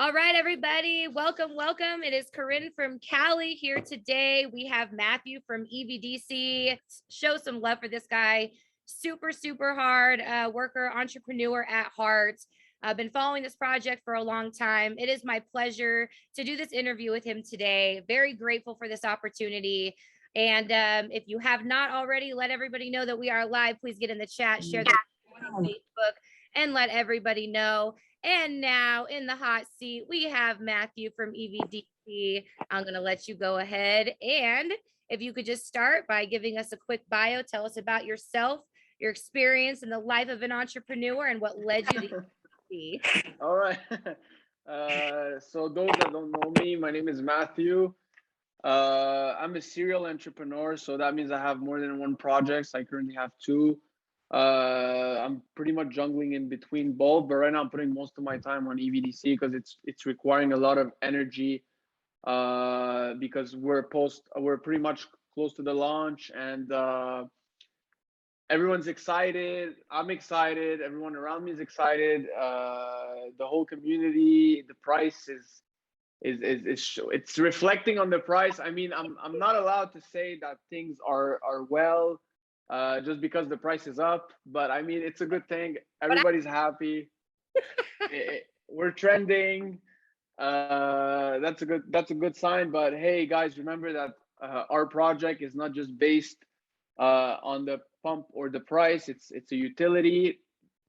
All right, everybody, welcome, welcome. It is Corinne from Cali here today. We have Matthew from EVDC. Show some love for this guy. Super, super hard worker, entrepreneur at heart. I've been following this project for a long time. It is my pleasure to do this interview with him today. Very grateful for this opportunity. And if you have not already, let everybody know that we are live. Please get in the chat, share the on Facebook, and let everybody know. And now in the hot seat, we have Matthew from EVDC. I'm going to let you go ahead. And if you could just start by giving us a quick bio, tell us about yourself, your experience in the life of an entrepreneur, and what led you to EVDC. All right. So those that don't know me, my name is Matthew. I'm a serial entrepreneur, so that means I have more than one project. I currently have two. I'm pretty much jungling in between both, but right now I'm putting most of my time on EVDC because it's requiring a lot of energy because we're pretty much close to the launch, and everyone's excited. I'm excited. Everyone around me is excited. The whole community. The price is it's reflecting on the price. I mean, I'm not allowed to say that things are well just because the price is up, but I mean, it's a good thing. Everybody's happy. We're trending. That's a good sign. But hey, guys, remember that our project is not just based on the pump or the price. It's a utility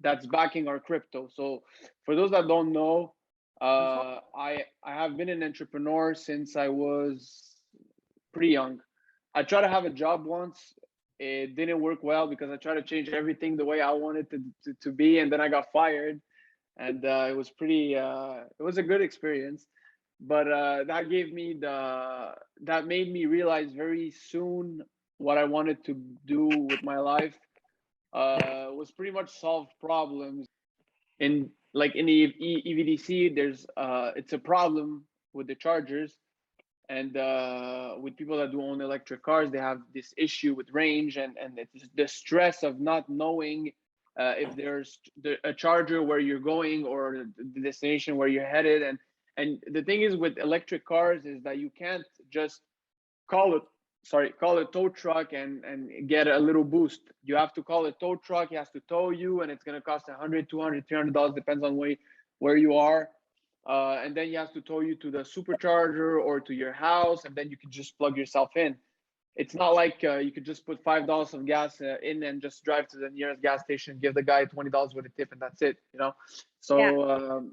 that's backing our crypto. So for those that don't know, I have been an entrepreneur since I was pretty young. I tried to have a job once. It didn't work well because I tried to change everything the way I wanted to be, and then I got fired. And it was it was a good experience, but that made me realize very soon what I wanted to do with my life was pretty much solve problems. In the EVDC, it's a problem with the chargers, and with people that do own electric cars, they have this issue with range, and it's the stress of not knowing if there's a charger where you're going or the destination where you're headed. And the thing is with electric cars is that you can't just call a tow truck and get a little boost. You have to call a tow truck. He has to tow you, and it's going to cost $100, $200, $300, depends on where you are. And then he has to tow you to the supercharger or to your house, and then you can just plug yourself in. It's not like you could just put $5 of gas in and just drive to the nearest gas station, give the guy $20 with a tip, and that's it, you know? So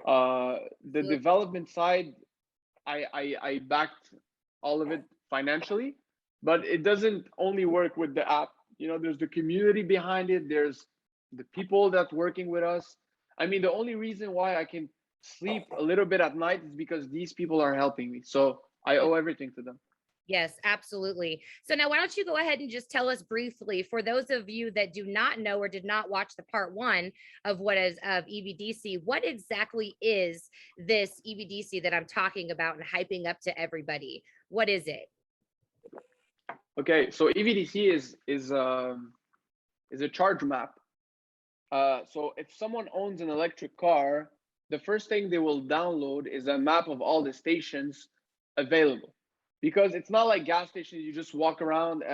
the development side, I backed all of it financially, but it doesn't only work with the app. You know, there's the community behind it. There's the people that's working with us. I mean, the only reason why I can sleep a little bit at night is because these people are helping me. So I owe everything to them. Yes, absolutely. So now why don't you go ahead and just tell us briefly, for those of you that do not know or did not watch the part one of what is of EVDC, what exactly is this EVDC that I'm talking about and hyping up to everybody? What is it? Okay, so EVDC is a charge map. So if someone owns an electric car, the first thing they will download is a map of all the stations available. Because it's not like gas stations, you just walk around,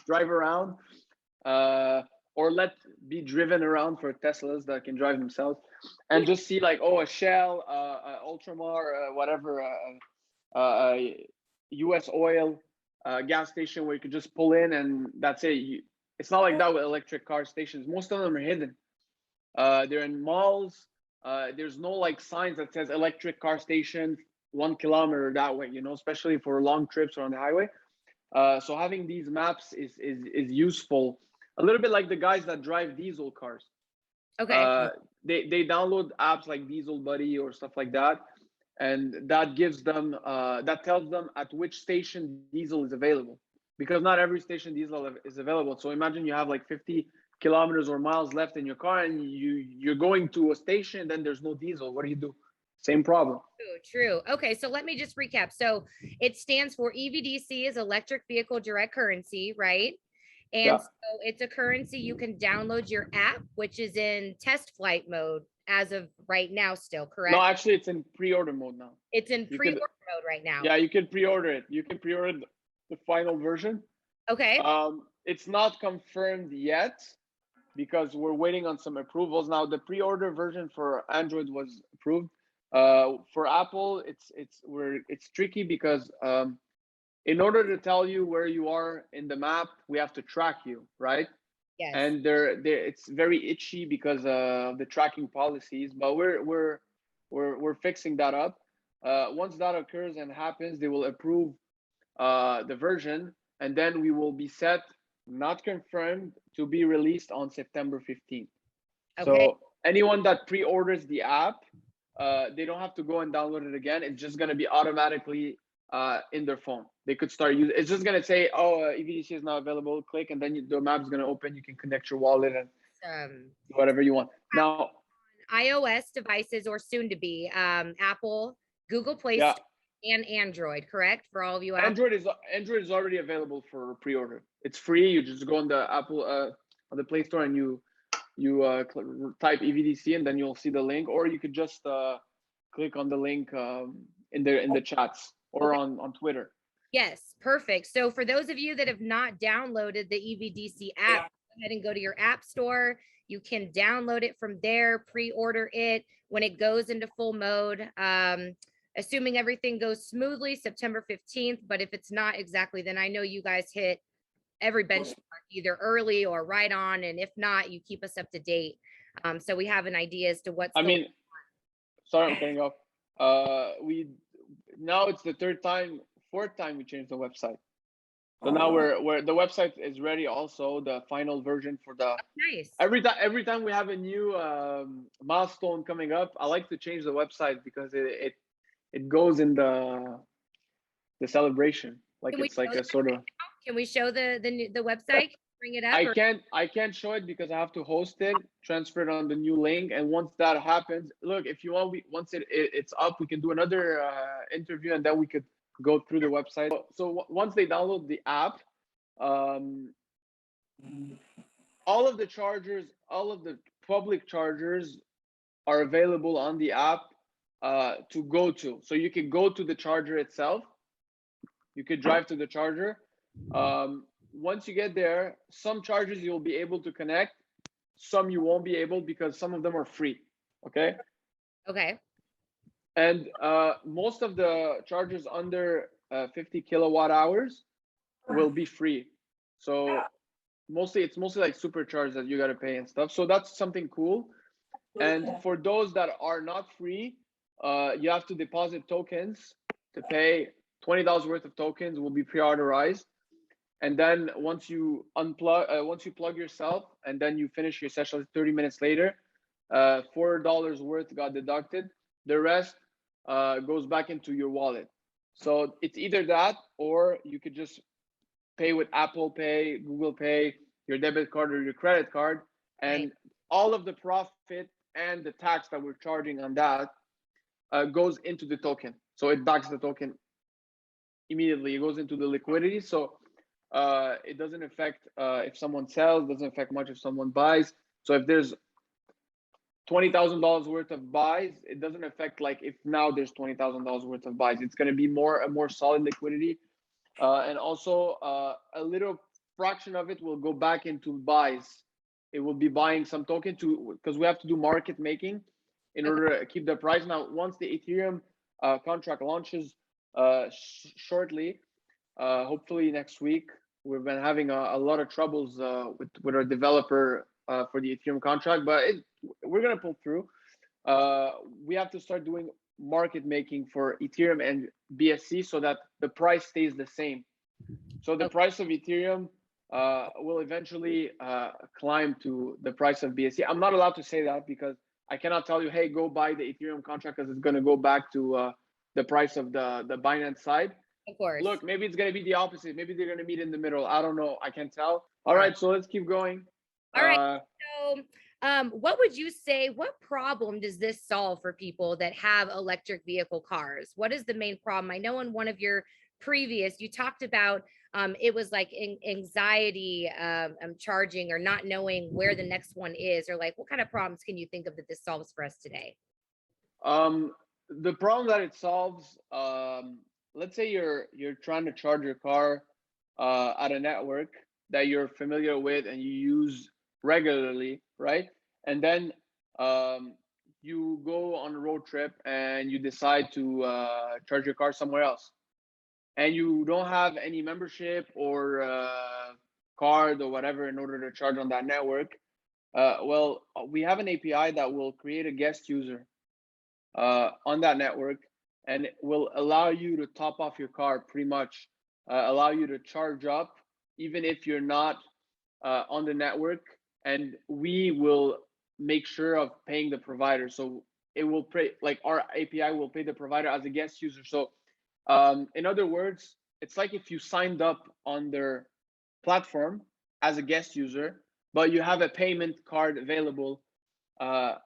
drive around, or be driven around for Teslas that can drive themselves, and just see like, oh, a Shell, Ultramar, whatever, US oil gas station where you could just pull in and that's it. It's not like that with electric car stations. Most of them are hidden. They're in malls. There's no like signs that says electric car station 1 kilometer that way, you know, especially for long trips or on the highway. So having these maps is useful. A little bit like the guys that drive diesel cars. Okay. They download apps like Diesel Buddy or stuff like that, and that gives them that tells them at which station diesel is available, because not every station diesel is available. So imagine you have like 50 kilometers or miles left in your car, and you're going to a station, then there's no diesel. What do? Same problem. True. Okay, so let me just recap. So it stands for EVDC is electric vehicle direct currency, right? And so it's a currency you can download your app, which is in test flight mode as of right now still, correct? No, actually, it's in pre-order mode now. It's in pre-order mode right now. Yeah, you can pre-order it. You can pre-order the final version. Okay. It's not confirmed yet because we're waiting on some approvals. Now, the pre-order version for Android was approved. For Apple, it's tricky because in order to tell you where you are in the map, we have to track you, right? Yes. And it's very itchy because of the tracking policies. But we're fixing that up. Once that occurs and happens, they will approve the version, and then we will be set, not confirmed, to be released on September 15th. Okay. So anyone that pre-orders the app, they don't have to go and download it again. It's just going to be automatically in their phone. They could start using. It's just going to say, "Oh, EVDC is now available." Click, and then the map is going to open. You can connect your wallet and do whatever you want. Now, iOS devices, or soon to be Apple, Google Play Store, and Android, correct? For all of you, Android is already available for pre-order. It's free. You just go on the Apple on the Play Store and you type EVDC, and then you'll see the link, or you could just click on the link in the chats or on Twitter. Yes, perfect. So for those of you that have not downloaded the EVDC app, go ahead and go to your app store. You can download it from there, pre-order it when it goes into full mode. Assuming everything goes smoothly, September 15th. But if it's not exactly, then I know you guys hit every benchmark either early or right on. And if not, you keep us up to date. So we have an idea as to what's going on. Sorry, I'm cutting off. Now it's the fourth time we changed the website. So now the website is ready. Also, the final version for the nice. Every time we have a new milestone coming up, I like to change the website because it goes in the celebration. Like it's like a sort of. Can we show the website? Bring it up. I can't show it because I have to host it, transfer it on the new link, and once that happens, look, if you want, once it's up, we can do another interview, and then we could go through the website. So once they download the app, all of the chargers, all of the public chargers are available on the app to go to. So you can go to the charger itself. You could drive to the charger. Once you get there, some chargers you'll be able to connect, some you won't be able because some of them are free. Okay. And most of the chargers under 50 kilowatt hours will be free. So it's mostly like supercharged that you got to pay and stuff. So that's something cool. And for those that are not free, you have to deposit tokens to pay. $20 worth of tokens will be pre-authorized. And then once you plug yourself and then you finish your session 30 minutes later, $4 worth got deducted. The rest goes back into your wallet. So it's either that, or you could just pay with Apple Pay, Google Pay, your debit card or your credit card, and all of the profit and the tax that we're charging on that goes into the token. So it backs the token immediately. It goes into the liquidity. So it doesn't affect if someone sells, doesn't affect much if someone buys. So if there's $20,000 worth of buys, it doesn't affect like if now there's $20,000 worth of buys. It's going to be a more solid liquidity, and also a little fraction of it will go back into buys. It will be buying some token because we have to do market making in order to keep the price. Now, once the Ethereum contract launches shortly, hopefully next week, we've been having a lot of troubles with our developer for the Ethereum contract, but we're gonna pull through. We have to start doing market making for Ethereum and BSC so that the price stays the same. So the price of Ethereum will eventually climb to the price of BSC. I'm not allowed to say that because I cannot tell you, hey, go buy the Ethereum contract because it's gonna go back to the price of the Binance side. Of course. Look, maybe it's going to be the opposite. Maybe they're going to meet in the middle. I don't know. I can't tell. All right. So let's keep going. All right. So what would you say, what problem does this solve for people that have electric vehicle cars? What is the main problem? I know in one of your previous, you talked about it was like anxiety, charging or not knowing where the next one is, or like what kind of problems can you think of that this solves for us today? The problem that it solves, let's say you're trying to charge your car at a network that you're familiar with and you use regularly, right? And then you go on a road trip and you decide to charge your car somewhere else, and you don't have any membership or card or whatever in order to charge on that network. Well, we have an API that will create a guest user on that network, and it will allow you to top off your car, pretty much allow you to charge up even if you're not on the network, and we will make sure of paying the provider. So it will pay, like our API will pay the provider as a guest user. So in other words, it's like if you signed up on their platform as a guest user, but you have a payment card available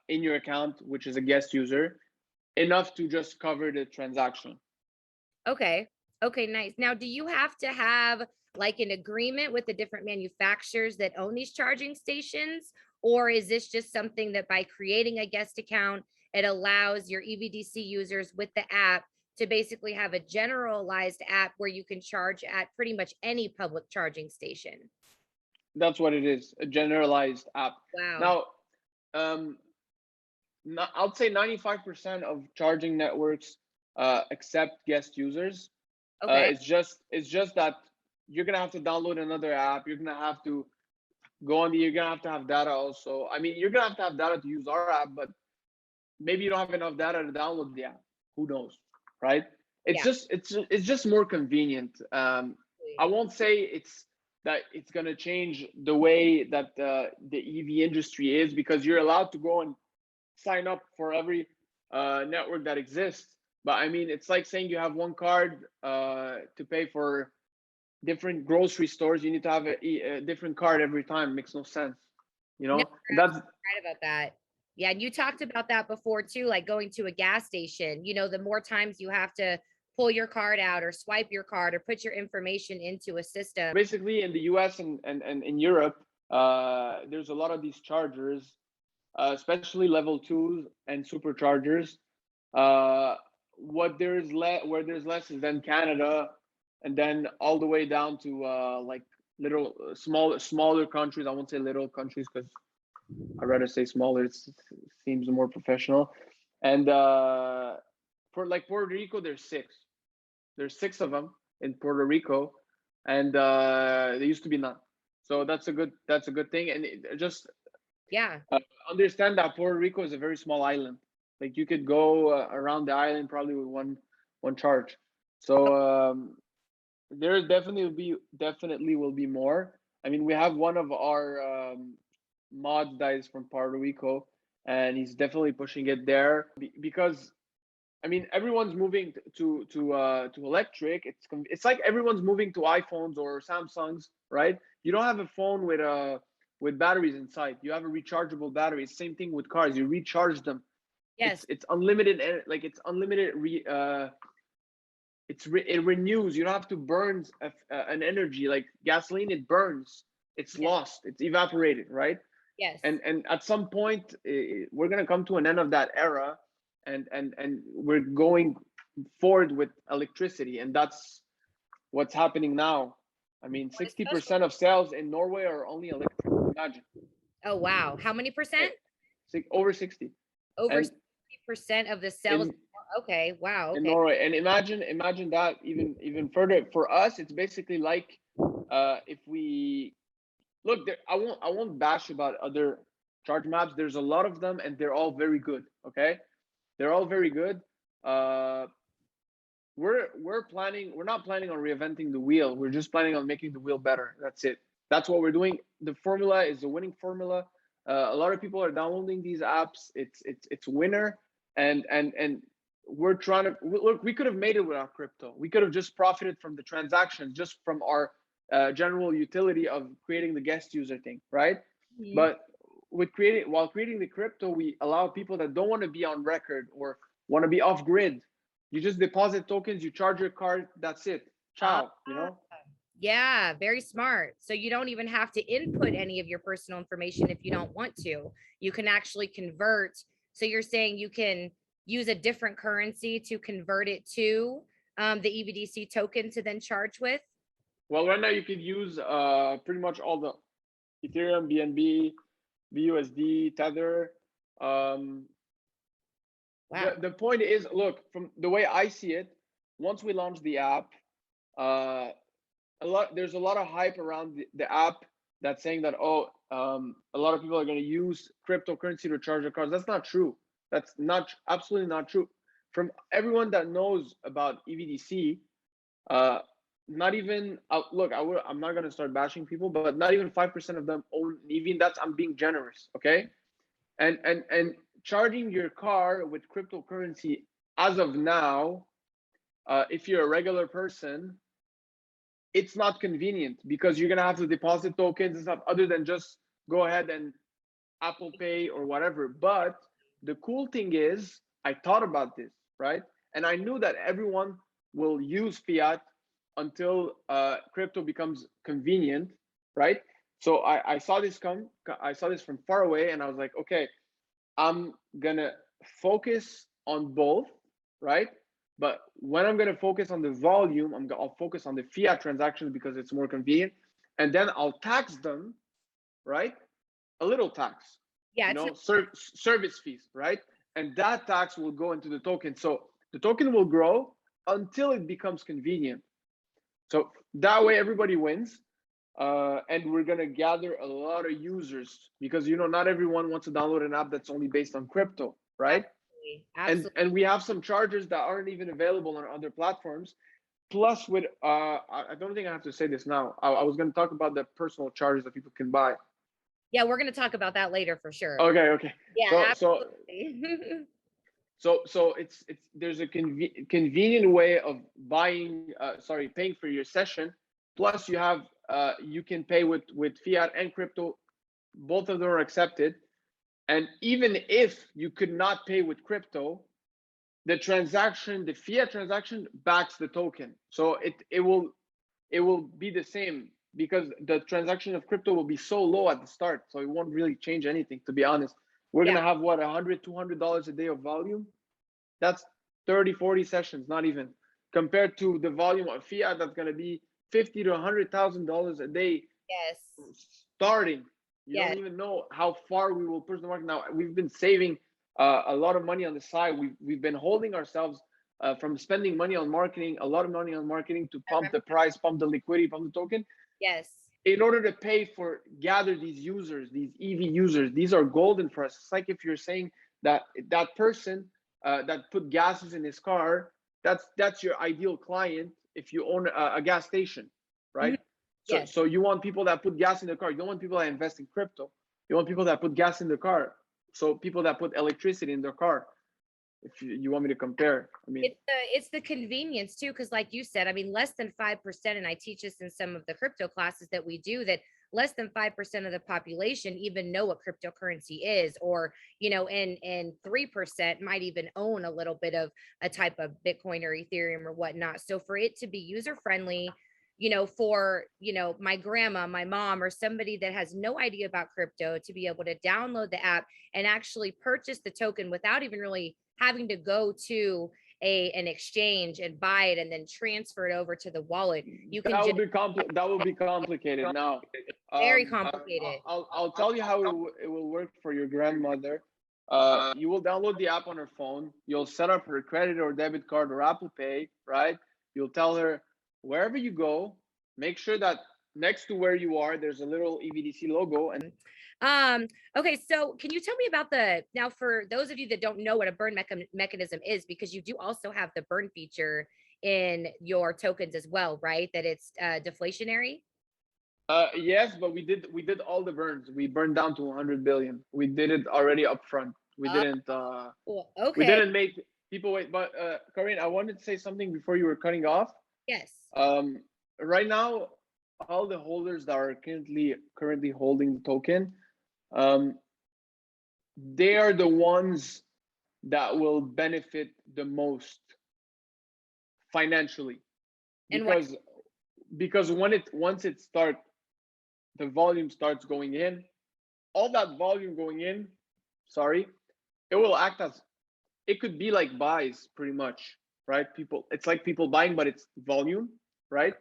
in your account, which is a guest user, enough to just cover the transaction. Okay. Okay, nice. Now, do you have to have like an agreement with the different manufacturers that own these charging stations? Or is this just something that by creating a guest account, it allows your EVDC users with the app to basically have a generalized app where you can charge at pretty much any public charging station? That's what it is, a generalized app. Wow. Now, I'd say 95% of charging networks accept guest users. Okay. It's just that you're gonna have to download another app. You're gonna have to go on the. You're gonna have to have data also. I mean, you're gonna have to have data to use our app, but maybe you don't have enough data to download the app. Who knows, right? Yeah. It's just more convenient. I won't say it's gonna change the way that the EV industry is, because you're allowed to go and sign up for every network that exists. But I mean, it's like saying you have one card to pay for different grocery stores. You need to have a different card every time. It makes no sense, you No, know. you're And that's absolutely right about that. Yeah, and you talked about that before too, like going to a gas station. The more times you have to pull your card out or swipe your card or put your information into a system. basically in the US and in Europe. There's a lot of these chargers, especially level 2s and superchargers. Where there's less is then Canada, and then all the way down to like little smaller countries. I won't say little countries because I'd rather say smaller. It seems more professional. And for like Puerto Rico, there's six of them in Puerto Rico, and there used to be none. So that's a good thing. And just Yeah. understand that Puerto Rico is a very small island. Like you could go around the island probably with one charge. So there definitely will be more. I mean, we have one of our mods that is from Puerto Rico, and he's definitely pushing it there because I mean everyone's moving to electric. It's like everyone's moving to iPhones or Samsungs, right? You don't have a phone with batteries inside. You have a rechargeable battery. Same thing with cars. You recharge them. Yes. It's unlimited. Like it's unlimited. It renews. You don't have to burn an energy like gasoline. It burns. It's Yes. lost. It's evaporated, right? Yes. And at some point we're gonna come to an end of that era, and we're going forward with electricity, and that's what's happening now. I mean, 60% of sales in Norway are only electric. Imagine. Oh, wow. How many percent? Over 60. Over And 60% of the sales. Okay. Wow. in Okay. Norway. And imagine that even further. For us, it's basically like if we look there, I won't bash about other charge maps. There's a lot of them, and they're all very good. Okay, they're all very good. We're not planning on reinventing the wheel. We're just planning on making the wheel better. That's it. That's what we're doing. The formula is a winning formula. A lot of people are downloading these apps. It's winner, and we're trying to look. We could have made it without crypto. We could have just profited from the transactions, just from our general utility of creating the guest user thing, right? Mhm. But while creating the crypto, we allow people that don't want to be on record or want to be off grid. You just deposit tokens, you charge your card, that's it. Ciao, you know? Yeah, very smart. So you don't even have to input any of your personal information if you don't want to. You can actually convert. So you're saying you can use a different currency to convert it to the EVDC token to then charge with? Well, right now you could use pretty much all the Ethereum, BNB, BUSD, Tether. Um, Wow. the point is, look, from the way I see it, once we launch the app, uh, there's a lot of hype around the app that's saying that, oh, a lot of people are going to use cryptocurrency to charge their cars. That's not true. That's not absolutely not true. From everyone that knows about EVDC, not even look, I'm not going to start bashing people, but not even 5% of them own an EV. And that's, I'm being generous, okay? And charging your car with cryptocurrency as of now, if you're a regular person, it's not convenient because you're gonna have to deposit tokens and stuff other than just go ahead and Apple Pay or whatever. But the cool thing is, I thought about this, right? And I knew that everyone will use fiat until crypto becomes convenient, right? So I saw this from far away, and I was like, okay, I'm gonna focus on both, right? But when I'm gonna focus on the volume, I'll focus on the fiat transactions because it's more convenient, and then I'll tax them, right? A little tax, Yeah, it's service fees, right? And that tax will go into the token. So the token will grow until it becomes convenient. So that way everybody wins. And we're gonna gather a lot of users because not everyone wants to download an app that's only based on crypto, right? absolutely. And we have some chargers that aren't even available on other platforms. Plus, with I don't think I have to say this now. I was gonna talk about the personal chargers that people can buy. Yeah, we're going to talk about that later for sure. Okay. Yeah, So absolutely. so it's there's a convenient way of paying for your session. Plus, you can pay with fiat and crypto. Both of them are accepted. And even if you could not pay with crypto, the fiat transaction backs the token. So it will be the same because the transaction of crypto will be so low at the start. So it won't really change anything, to be honest. We're Yeah. gonna have what, $100, $200 a day of volume. That's 30, 40 sessions, not even, compared to the volume of fiat that's gonna be $50 to $100,000 a day Yes. starting. You Yes. don't even know how far we will push the market. Now we've been saving a lot of money on the side. We've been holding ourselves from spending money on marketing, a lot of money on marketing to pump the price, pump the liquidity, pump the token. Yes. In order to pay for gather these users, these EV users, these are golden for us. It's like if you're saying that person that put gases in his car, that's your ideal client if you own a gas station, right? So, Yes. so you want people that put gas in the car. You don't want people that invest in crypto. You want people that put gas in the car. So people that put electricity in their car. If you want me to compare, I mean, It's the convenience too, because like you said, I mean, less than 5%, and I teach this in some of the crypto classes that we do, that less than 5% of the population even know what cryptocurrency is, or and 3% might even own a little bit of a type of Bitcoin or Ethereum or whatnot. So for it to be user friendly, for my grandma, my mom, or somebody that has no idea about crypto, to be able to download the app and actually purchase the token without even really having to go to an exchange and buy it and then transfer it over to the wallet. You can that just will be complicated. Now, very complicated. I'll tell you how it will work for your grandmother. You will download the app on her phone. You'll set up her credit or debit card or Apple Pay, right? You'll tell her wherever you go, make sure that next to where you are, there's a little EVDC logo. And Okay, so can you tell me about now, for those of you that don't know what a burn mechanism is, because you do also have the burn feature in your tokens as well, right? That it's deflationary. yes, but we did all the burns. We burned down to 100 billion. We did it already up front. We didn't Well, we okay. didn't make people wait. But Corinne, I wanted to say something before you were cutting off. Yes. Right now, all the holders that are currently holding the token, they are the ones that will benefit the most financially, And what? because once it starts, the volume starts going in, all that volume going in, sorry, it will act as, it could be like buys pretty much, right? People, it's like people buying, but it's volume, right?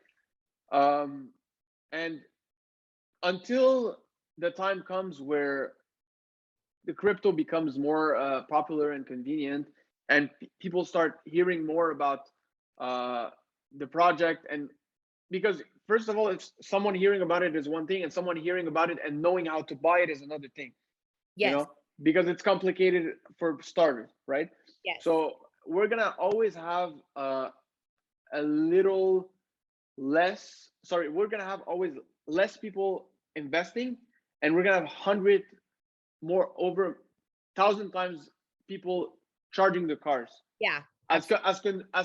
And until the time comes where the crypto becomes more popular and convenient, and people start hearing more about the project, and because first of all, if someone hearing about it is one thing, and someone hearing about it and knowing how to buy it is another thing. You Yes. know, because it's complicated for starters, right? Yes. So we're gonna always have a little less. Sorry, we're gonna have always less people investing, and we're gonna have 100 more, over 1,000 times people charging the cars. Yeah. As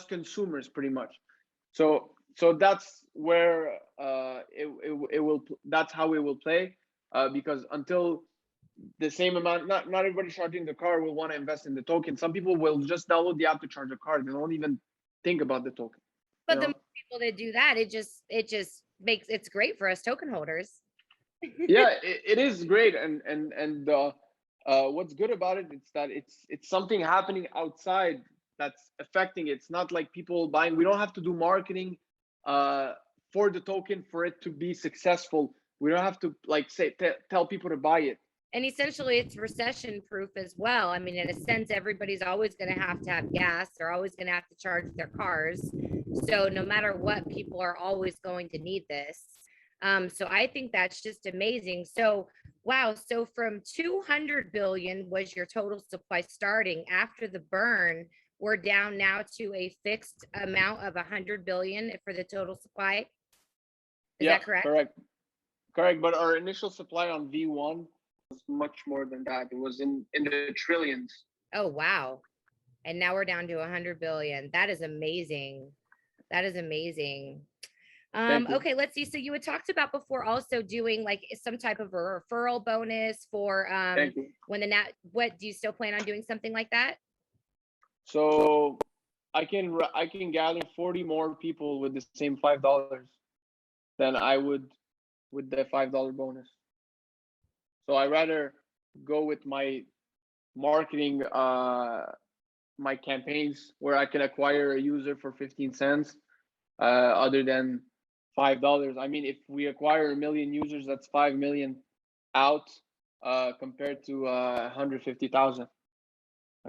consumers, pretty much. So that's where it will. That's how it will play. Because until the same amount, not everybody charging the car will want to invest in the token. Some people will just download the app to charge a car. They don't even think about the token. But the more people that do that, it just makes it's great for us token holders. Yeah, it is great, and what's good about it is that it's something happening outside that's affecting it. It's not like people buying. We don't have to do marketing for the token for it to be successful. We don't have to like say tell people to buy it. And essentially, it's recession proof as well. I mean, in a sense, everybody's always going to have gas. They're always going to have to charge their cars. So no matter what, people are always going to need this. So I think that's just amazing. So, wow. So from 200 billion was your total supply starting. After the burn, we're down now to a fixed amount of 100 billion for the total supply. Is that correct? Correct. But our initial supply on V1 was much more than that. It was in the trillions. Oh, wow. And now we're down to 100 billion. That is amazing. That is amazing. Okay, let's see. So you had talked about before also doing like some type of a referral bonus for when what do you still plan on doing something like that? So I can gather 40 more people with the same $5 than I would with the $5 bonus. So I rather go with my marketing, my campaigns where I can acquire a user for 15 cents, other than $5. I mean, if we acquire 1 million users, that's 5 million out, compared to 150,000.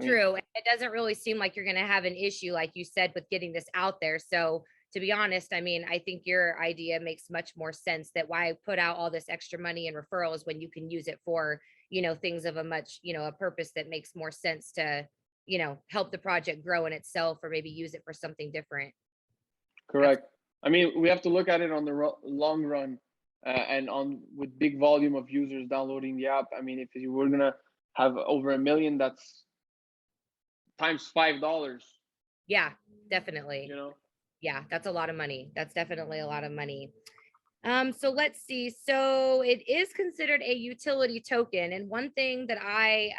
True. It doesn't really seem like you're going to have an issue, like you said, with getting this out there. So to be honest, I mean, I think your idea makes much more sense, that why put out all this extra money in referrals when you can use it for, things of a much, a purpose that makes more sense to, help the project grow in itself, or maybe use it for something different. Correct. I mean, we have to look at it on the long run, and with big volume of users downloading the app. I mean, if you were gonna have over 1 million, that's times $5. Yeah, definitely. Yeah, that's a lot of money. That's definitely a lot of money. So let's see. So it is considered a utility token. And one thing that I,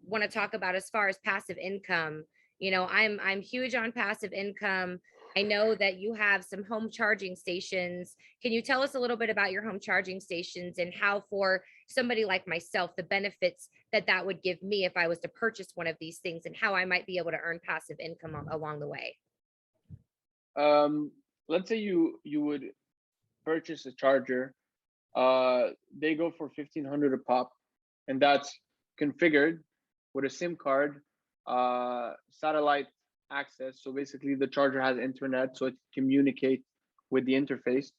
want to talk about as far as passive income, I'm huge on passive income. I know that you have some home charging stations. Can you tell us a little bit about your home charging stations and how, for somebody like myself, the benefits that would give me if I was to purchase one of these things, and how I might be able to earn passive income along the way? Let's say you would purchase a charger. They go for 1,500 a pop, and that's configured with a SIM card, satellite access. So basically, the charger has internet, so it communicates with the interface.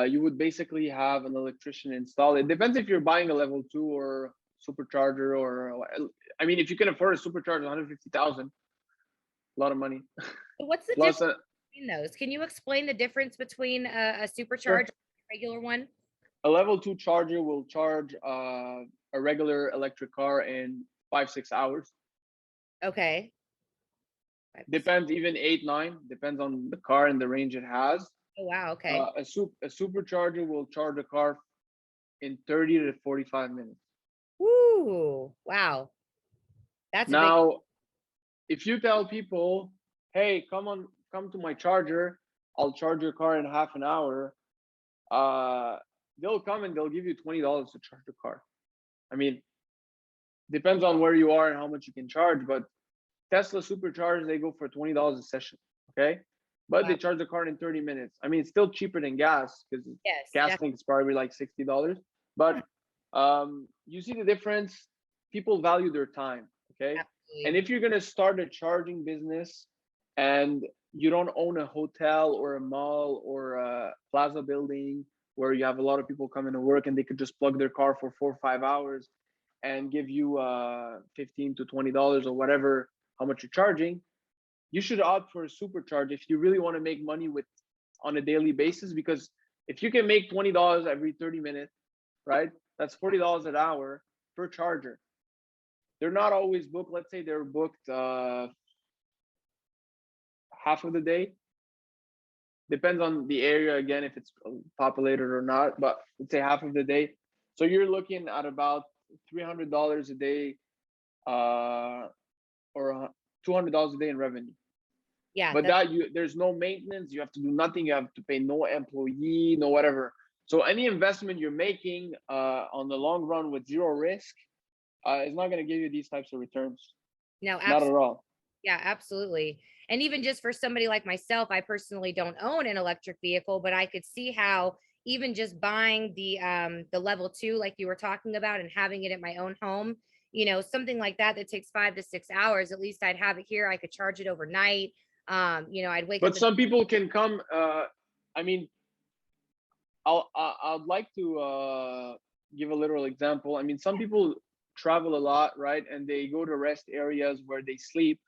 You would basically have an electrician install. It depends if you're buying a level 2 or supercharger, or I mean, if you can afford a supercharger, 150,000, a lot of money. What's the difference between those? Can you explain the difference between a supercharger and a regular one? A level 2 charger will charge a regular electric car in 5-6 hours. Okay. Depends, even 8-9, depends on the car and the range it has. Oh, wow. Okay. A supercharger will charge a car in 30 to 45 minutes. Woo! Wow. That's now, if you tell people, hey, come to my charger, I'll charge your car in half an hour, they'll come and they'll give you $20 to charge the car. I mean, depends on where you are and how much you can charge, but Tesla supercharged, they go for $20 a session, okay? But they charge the car in 30 minutes. I mean, it's still cheaper than gas because gas tank is probably like $60. But you see the difference. People value their time, okay? Absolutely. And if you're gonna start a charging business and you don't own a hotel or a mall or a plaza building where you have a lot of people coming to work and they could just plug their car for 4 or 5 hours and give you $15 to $20 or whatever, how much you're charging, you should opt for a supercharge if you really want to make money with on a daily basis. Because if you can make $20 every 30 minutes, right, that's $40 an hour per charger. They're not always booked. Let's say they're booked half of the day. Depends on the area again, if it's populated or not, but let's say half of the day. So you're looking at about $300 a day or $200 a day in revenue. Yeah, but there's no maintenance. You have to do nothing. You have to pay no employee, no whatever. So any investment you're making on the long run with zero risk is not going to give you these types of returns. No, not at all. Yeah, absolutely. And even just for somebody like myself, I personally don't own an electric vehicle, but I could see how even just buying the level 2, like you were talking about, and having it at my own home, you know, something like that takes 5 to 6 hours. At least I'd have it here. I could charge it overnight. You know, I'd wake up. But some people can come. I mean, I'd like to give a literal example. I mean, some people travel a lot, right? And they go to rest areas where they sleep.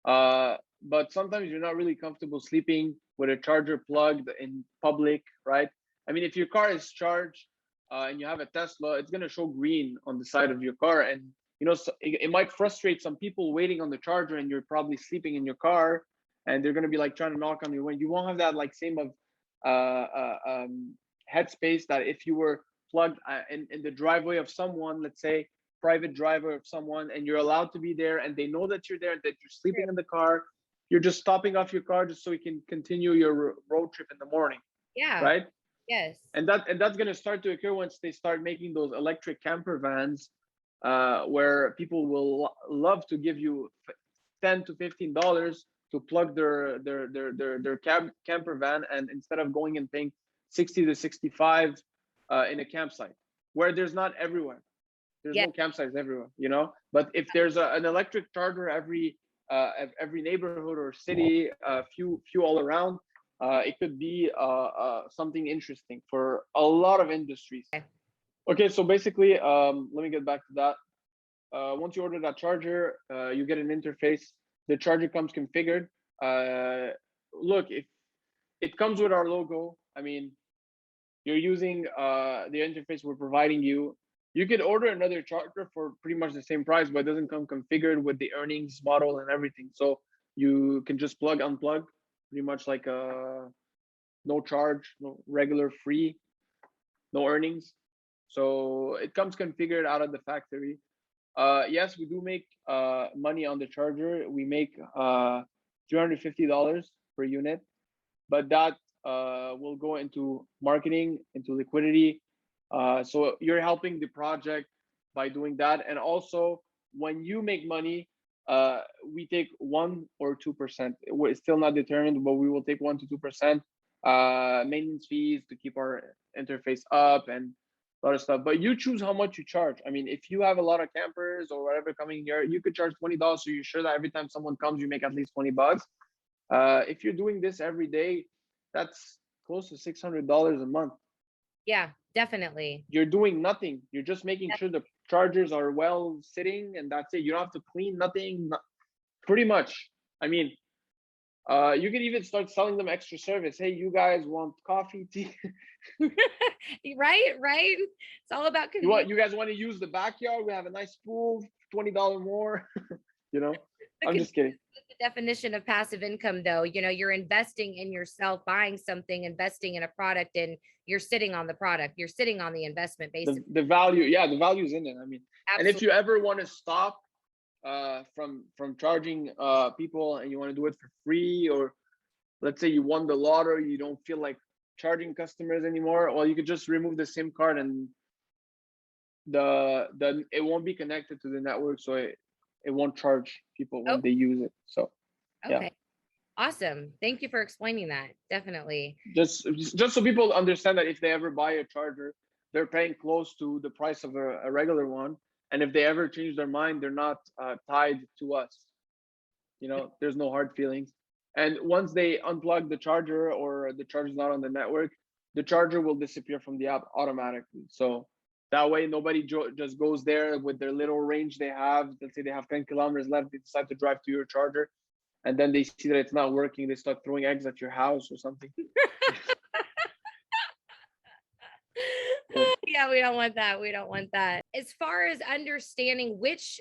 But sometimes you're not really comfortable sleeping with a charger plugged in public, right? I mean, if your car is charged and you have a Tesla, it's going to show green on the side of your car. And, you know, so it might frustrate some people waiting on the charger and you're probably sleeping in your car and they're going to be like trying to knock on your window. You won't have that like same of headspace that if you were plugged in the driveway of someone, let's say private driver of someone, and you're allowed to be there and they know that you're there and that you're sleeping in the car. You're just stopping off your car just so you can continue your road trip in the morning. Yeah. Right. Yes. And that's going to start to occur once they start making those electric camper vans, where people will love to give you $10 to $15 to plug their camper van, and instead of going and paying 60 to 65 in a campsite where there's not everywhere. There's no campsites everywhere, you know. But if there's an electric charger every neighborhood or city, few all around, it could be something interesting for a lot of industries. Okay, so basically, let me get back to that. Once you order that charger, you get an interface. The charger comes configured. Look, if it comes with our logo, I mean, you're using the interface we're providing you. You could order another charger for pretty much the same price, but it doesn't come configured with the earnings model and everything. So you can just plug, unplug, pretty much like no charge, no regular free, no earnings. So it comes configured out of the factory. Yes, we do make money on the charger. We make $350 per unit, but that will go into marketing, into liquidity. So you're helping the project by doing that. And also when you make money, we take 1 or 2%. It's still not determined, but we will take 1 to 2% maintenance fees to keep our interface up and a lot of stuff. But you choose how much you charge. I mean, if you have a lot of campers or whatever coming here, you could charge $20. So you're sure that every time someone comes, you make at least $20. If you're doing this every day, that's close to $600 a month. Yeah, definitely. You're doing nothing. You're just making sure the chargers are well sitting, and that's it. You don't have to clean nothing. Pretty much. I mean, you can even start selling them extra service. Hey, you guys want coffee, tea? Right. It's all about convenience. You guys want to use the backyard? We have a nice pool, $20 more. You know, I'm just kidding. The definition of passive income, though, you know, you're investing in yourself, buying something, investing in a product, and you're sitting on the product. You're sitting on the investment, basically. The value, the value is in it. I mean, absolutely. And if you ever want to stop from charging people and you want to do it for free, or let's say you won the lottery, you don't feel like charging customers anymore, well, you could just remove the SIM card and it won't be connected to the network, so it won't charge people when Oh, they use it. So yeah, okay. Awesome. Thank you for explaining that. Definitely. just so people understand that if they ever buy a charger, they're paying close to the price of a regular one, and if they ever change their mind, they're not tied to us. You know, there's no hard feelings. And once they unplug the charger or the charger's not on the network, the charger will disappear from the app automatically. So that way, nobody just goes there with their little range they have. Let's say they have 10 kilometers left, they decide to drive to your charger, and then they see that it's not working. They start throwing eggs at your house or something. Yeah, we don't want that. We don't want that. As far as understanding which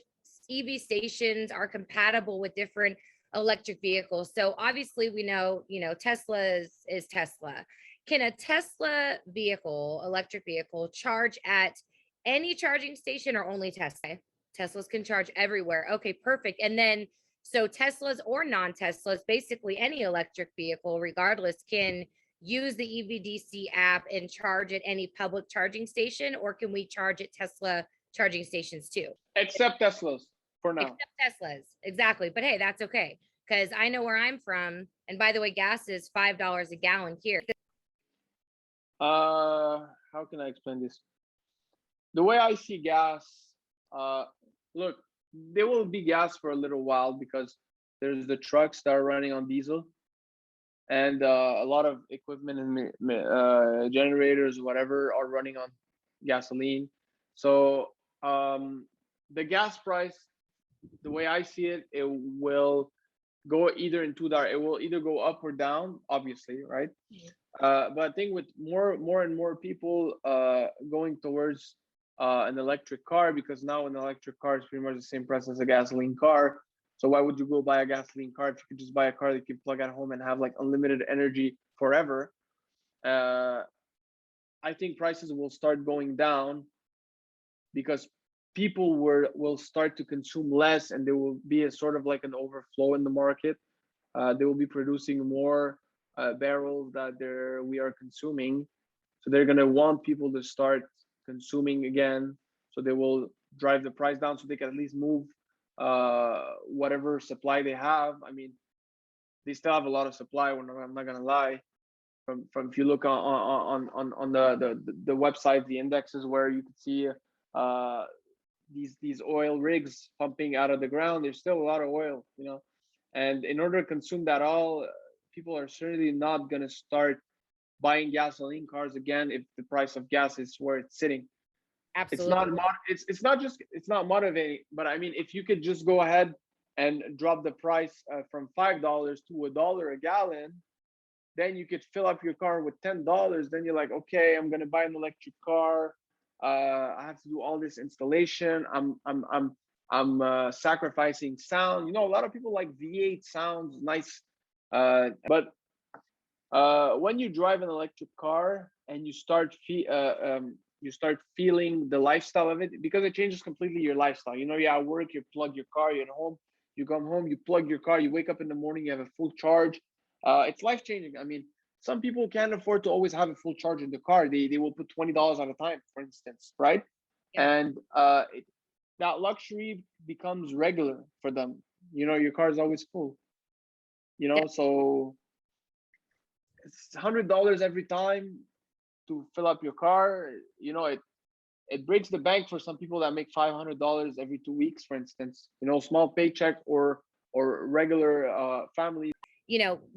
EV stations are compatible with different electric vehicles. So obviously we know, Tesla is Tesla. Can a Tesla vehicle, electric vehicle, charge at any charging station or only Tesla? Teslas can charge everywhere. Okay, perfect. And then so Teslas or non-Teslas, basically any electric vehicle, regardless, can use the EVDC app and charge at any public charging station, or can we charge at Tesla charging stations too? Except Teslas for now. Except Teslas, exactly. But hey, that's okay because I know where I'm from. And by the way, gas is $5 a gallon here. How can I explain this? The way I see gas, look, there will be gas for a little while because there's the trucks that are running on diesel, and a lot of equipment and generators, whatever, are running on gasoline. So the gas price, the way I see it, it will go either in it will either go up or down, obviously, right? But I think with more and more people going towards an electric car, because now an electric car is pretty much the same price as a gasoline car. So why would you go buy a gasoline car if you could just buy a car that you can plug at home and have like unlimited energy forever? I think prices will start going down because people will start to consume less, and there will be a sort of like an overflow in the market. They will be producing more barrels that we are consuming, so they're gonna want people to start consuming again. So they will drive the price down so they can at least move whatever supply they have. I mean, they still have a lot of supply. I'm not gonna lie. From if you look on the website, the indexes where you can see these oil rigs pumping out of the ground, there's still a lot of oil, and in order to consume that all, people are certainly not going to start buying gasoline cars again if the price of gas is where it's sitting. Absolutely. It's not motivating, but I mean, if you could just go ahead and drop the price from $5 to $1 a gallon, then you could fill up your car with $10. Then you're like, okay, I'm gonna buy an electric car. I have to do all this installation. I'm sacrificing sound. A lot of people like V8 sounds nice, but when you drive an electric car and you start feeling the lifestyle of it, because it changes completely your lifestyle. You're at work, you plug your car. You're at home, you come home, you plug your car. You wake up in the morning, you have a full charge. It's life changing. I mean, some people can't afford to always have a full charge in the car. They will put $20 at a time, for instance, right? Yeah. And that luxury becomes regular for them. Your car is always full. Yeah. So it's $100 every time to fill up your car. It breaks the bank for some people that make $500 every 2 weeks, for instance. Small paycheck or regular family.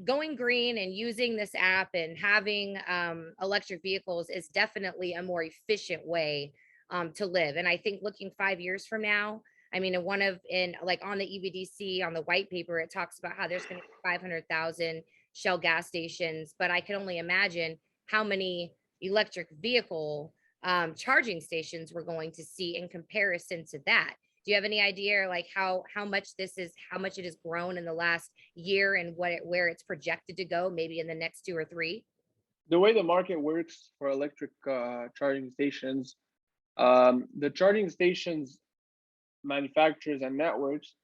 Going green and using this app and having electric vehicles is definitely a more efficient way to live. And I think looking 5 years from now, I mean, on the EVDC, on the white paper, it talks about how there's going to be 500,000 Shell gas stations, but I can only imagine how many electric vehicle charging stations we're going to see in comparison to that. Do you have any idea like how much it has grown in the last year and where it's projected to go maybe in the next 2 or 3? The way the market works for electric charging stations, the charging stations manufacturers and networks,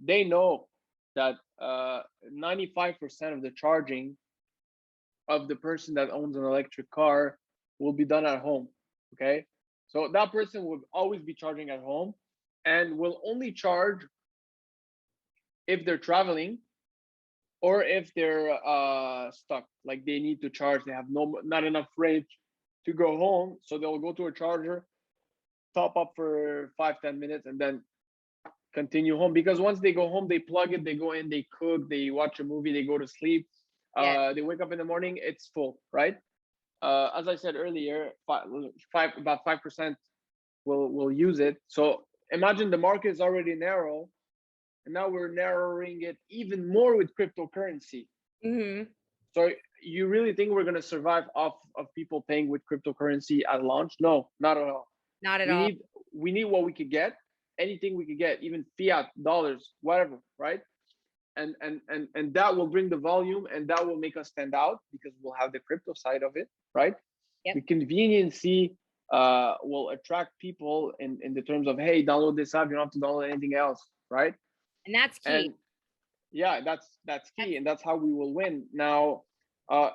they know that 95% of the charging of the person that owns an electric car will be done at home. Okay, so that person will always be charging at home and will only charge if they're traveling or if they're stuck, like they need to charge, they have not enough range to go home, so they'll go to a charger, top up for 5-10 minutes, and then continue home. Because once they go home, they plug it, they go in, they cook, they watch a movie, they go to sleep, Yeah. they wake up in the morning, it's full, right? As I said earlier, about 5% will use it. So imagine the market is already narrow, and now we're narrowing it even more with cryptocurrency. Mm-hmm. So you really think we're going to survive off of people paying with cryptocurrency at launch? No, not at all. Not at We all. need what we could get, anything we could get, even fiat dollars, whatever, right? And that will bring the volume, and that will make us stand out because we'll have the crypto side of it, right? Yep. The conveniency will attract people in the terms of, hey, download this app, you don't have to download anything else, right? And that's key. And yeah, that's key, and that's how we will win. Now,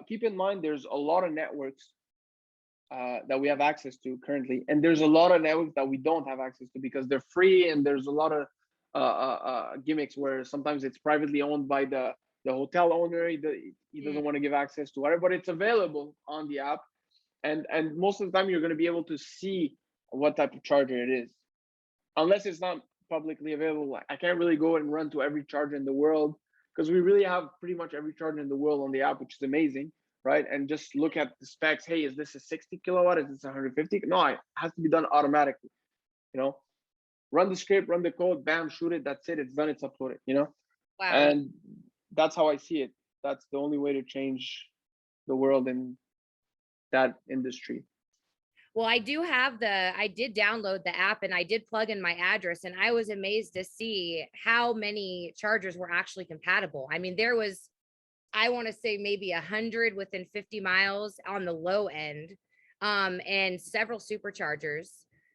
keep in mind, there's a lot of networks that we have access to currently, and there's a lot of networks that we don't have access to because they're free, and there's a lot of gimmicks where sometimes it's privately owned by the hotel owner. He doesn't want to give access to whatever, but it's available on the app, and most of the time you're going to be able to see what type of charger it is, unless it's not publicly available. I can't really go and run to every charger in the world because we really have pretty much every charger in the world on the app, which is amazing, right? And just look at the specs. Hey, is this a 60 kilowatt? Is this 150? No, it has to be done automatically. You know, run the script, run the code, bam, shoot it. That's it. It's done. It's uploaded. You know, Wow. and that's how I see it. That's the only way to change the world in that industry. Well, I did download the app and I did plug in my address, and I was amazed to see how many chargers were actually compatible. I mean, there was, I want to say maybe 100 within 50 miles on the low end, and several superchargers.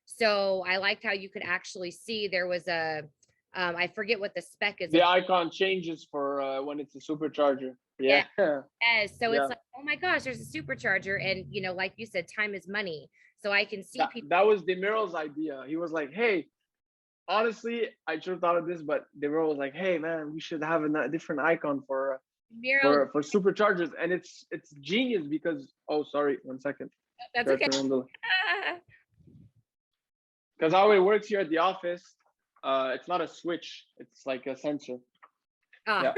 So I liked how you could actually see there was I forget what the spec is. The icon changes for when it's a supercharger. Yeah. Yes. So Yeah. it's like, oh my gosh, there's a supercharger. And, you know, like you said, time is money. So I can see people. That was Demiral's idea. He was like, hey, honestly, I should have thought of this, but Demiral was like, hey, man, we should have a different icon for superchargers. And it's genius because, oh, sorry, 1 second. That's okay. Because how it works here at the office, it's not a switch, it's like a sensor. Yeah.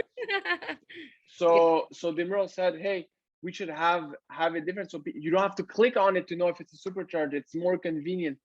So Demiral said, hey, we should have it different, so you don't have to click on it to know if it's a supercharger. It's more convenient.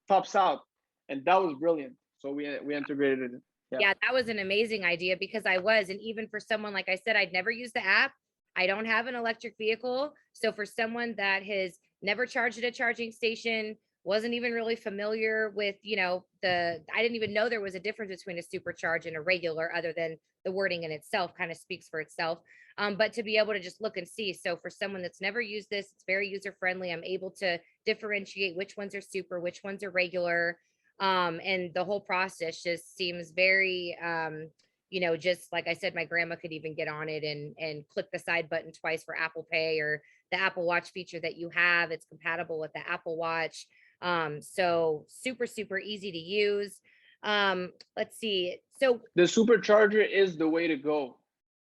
Pops out, and that was brilliant. So we integrated it. Yeah, that was an amazing idea because and even for someone, like I said, I'd never used the app. I don't have an electric vehicle. So for someone that has never charged at a charging station, wasn't even really familiar with, you know, I didn't even know there was a difference between a supercharge and a regular, other than the wording in itself kind of speaks for itself. But to be able to just look and see. So for someone that's never used this, it's very user friendly. I'm able to differentiate which ones are super, which ones are regular. And the whole process just seems very, you know, just like I said, my grandma could even get on it and click the side button twice for Apple Pay, or the Apple Watch feature that you have. It's compatible with the Apple Watch. So super, super easy to use. Let's see. So the supercharger is the way to go.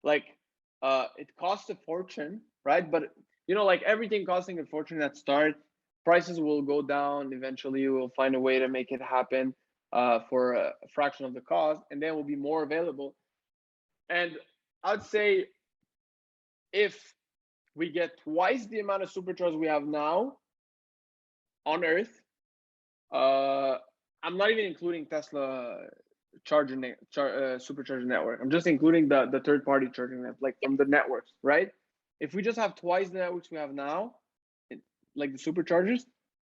Like, it costs a fortune, right? But you know, like everything costing a fortune at start, prices will go down. Eventually, we'll find a way to make it happen for a fraction of the cost, and then will be more available. And I'd say if we get twice the amount of superchargers we have now on Earth, I'm not even including Tesla supercharger network. I'm just including the third-party charging network, like from the networks, right? If we just have twice the networks we have now, like the superchargers,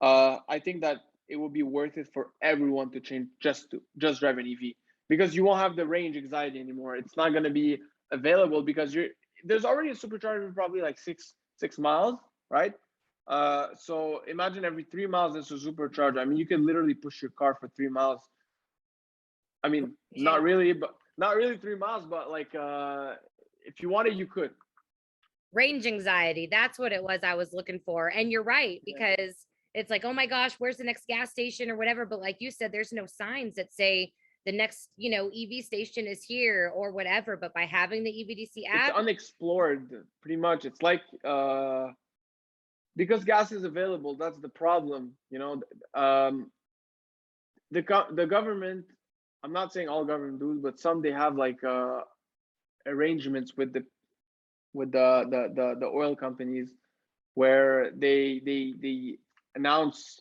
I think that it will be worth it for everyone to change just drive an EV, because you won't have the range anxiety anymore. It's not going to be available because there's already a supercharger probably like 6 miles, right? So imagine every 3 miles there's a supercharger. I mean, you can literally push your car for 3 miles. I mean, not really, but not really 3 miles, but like if you wanted, you could. Range anxiety. That's what it was I was looking for. And you're right, Yeah. because it's like, oh my gosh, where's the next gas station or whatever? But like you said, there's no signs that say the next, EV station is here or whatever. But by having the EVDC It's app, unexplored, pretty much. It's like because gas is available, that's the problem. The government, I'm not saying all government do, but some, they have like arrangements with the oil companies, where they announce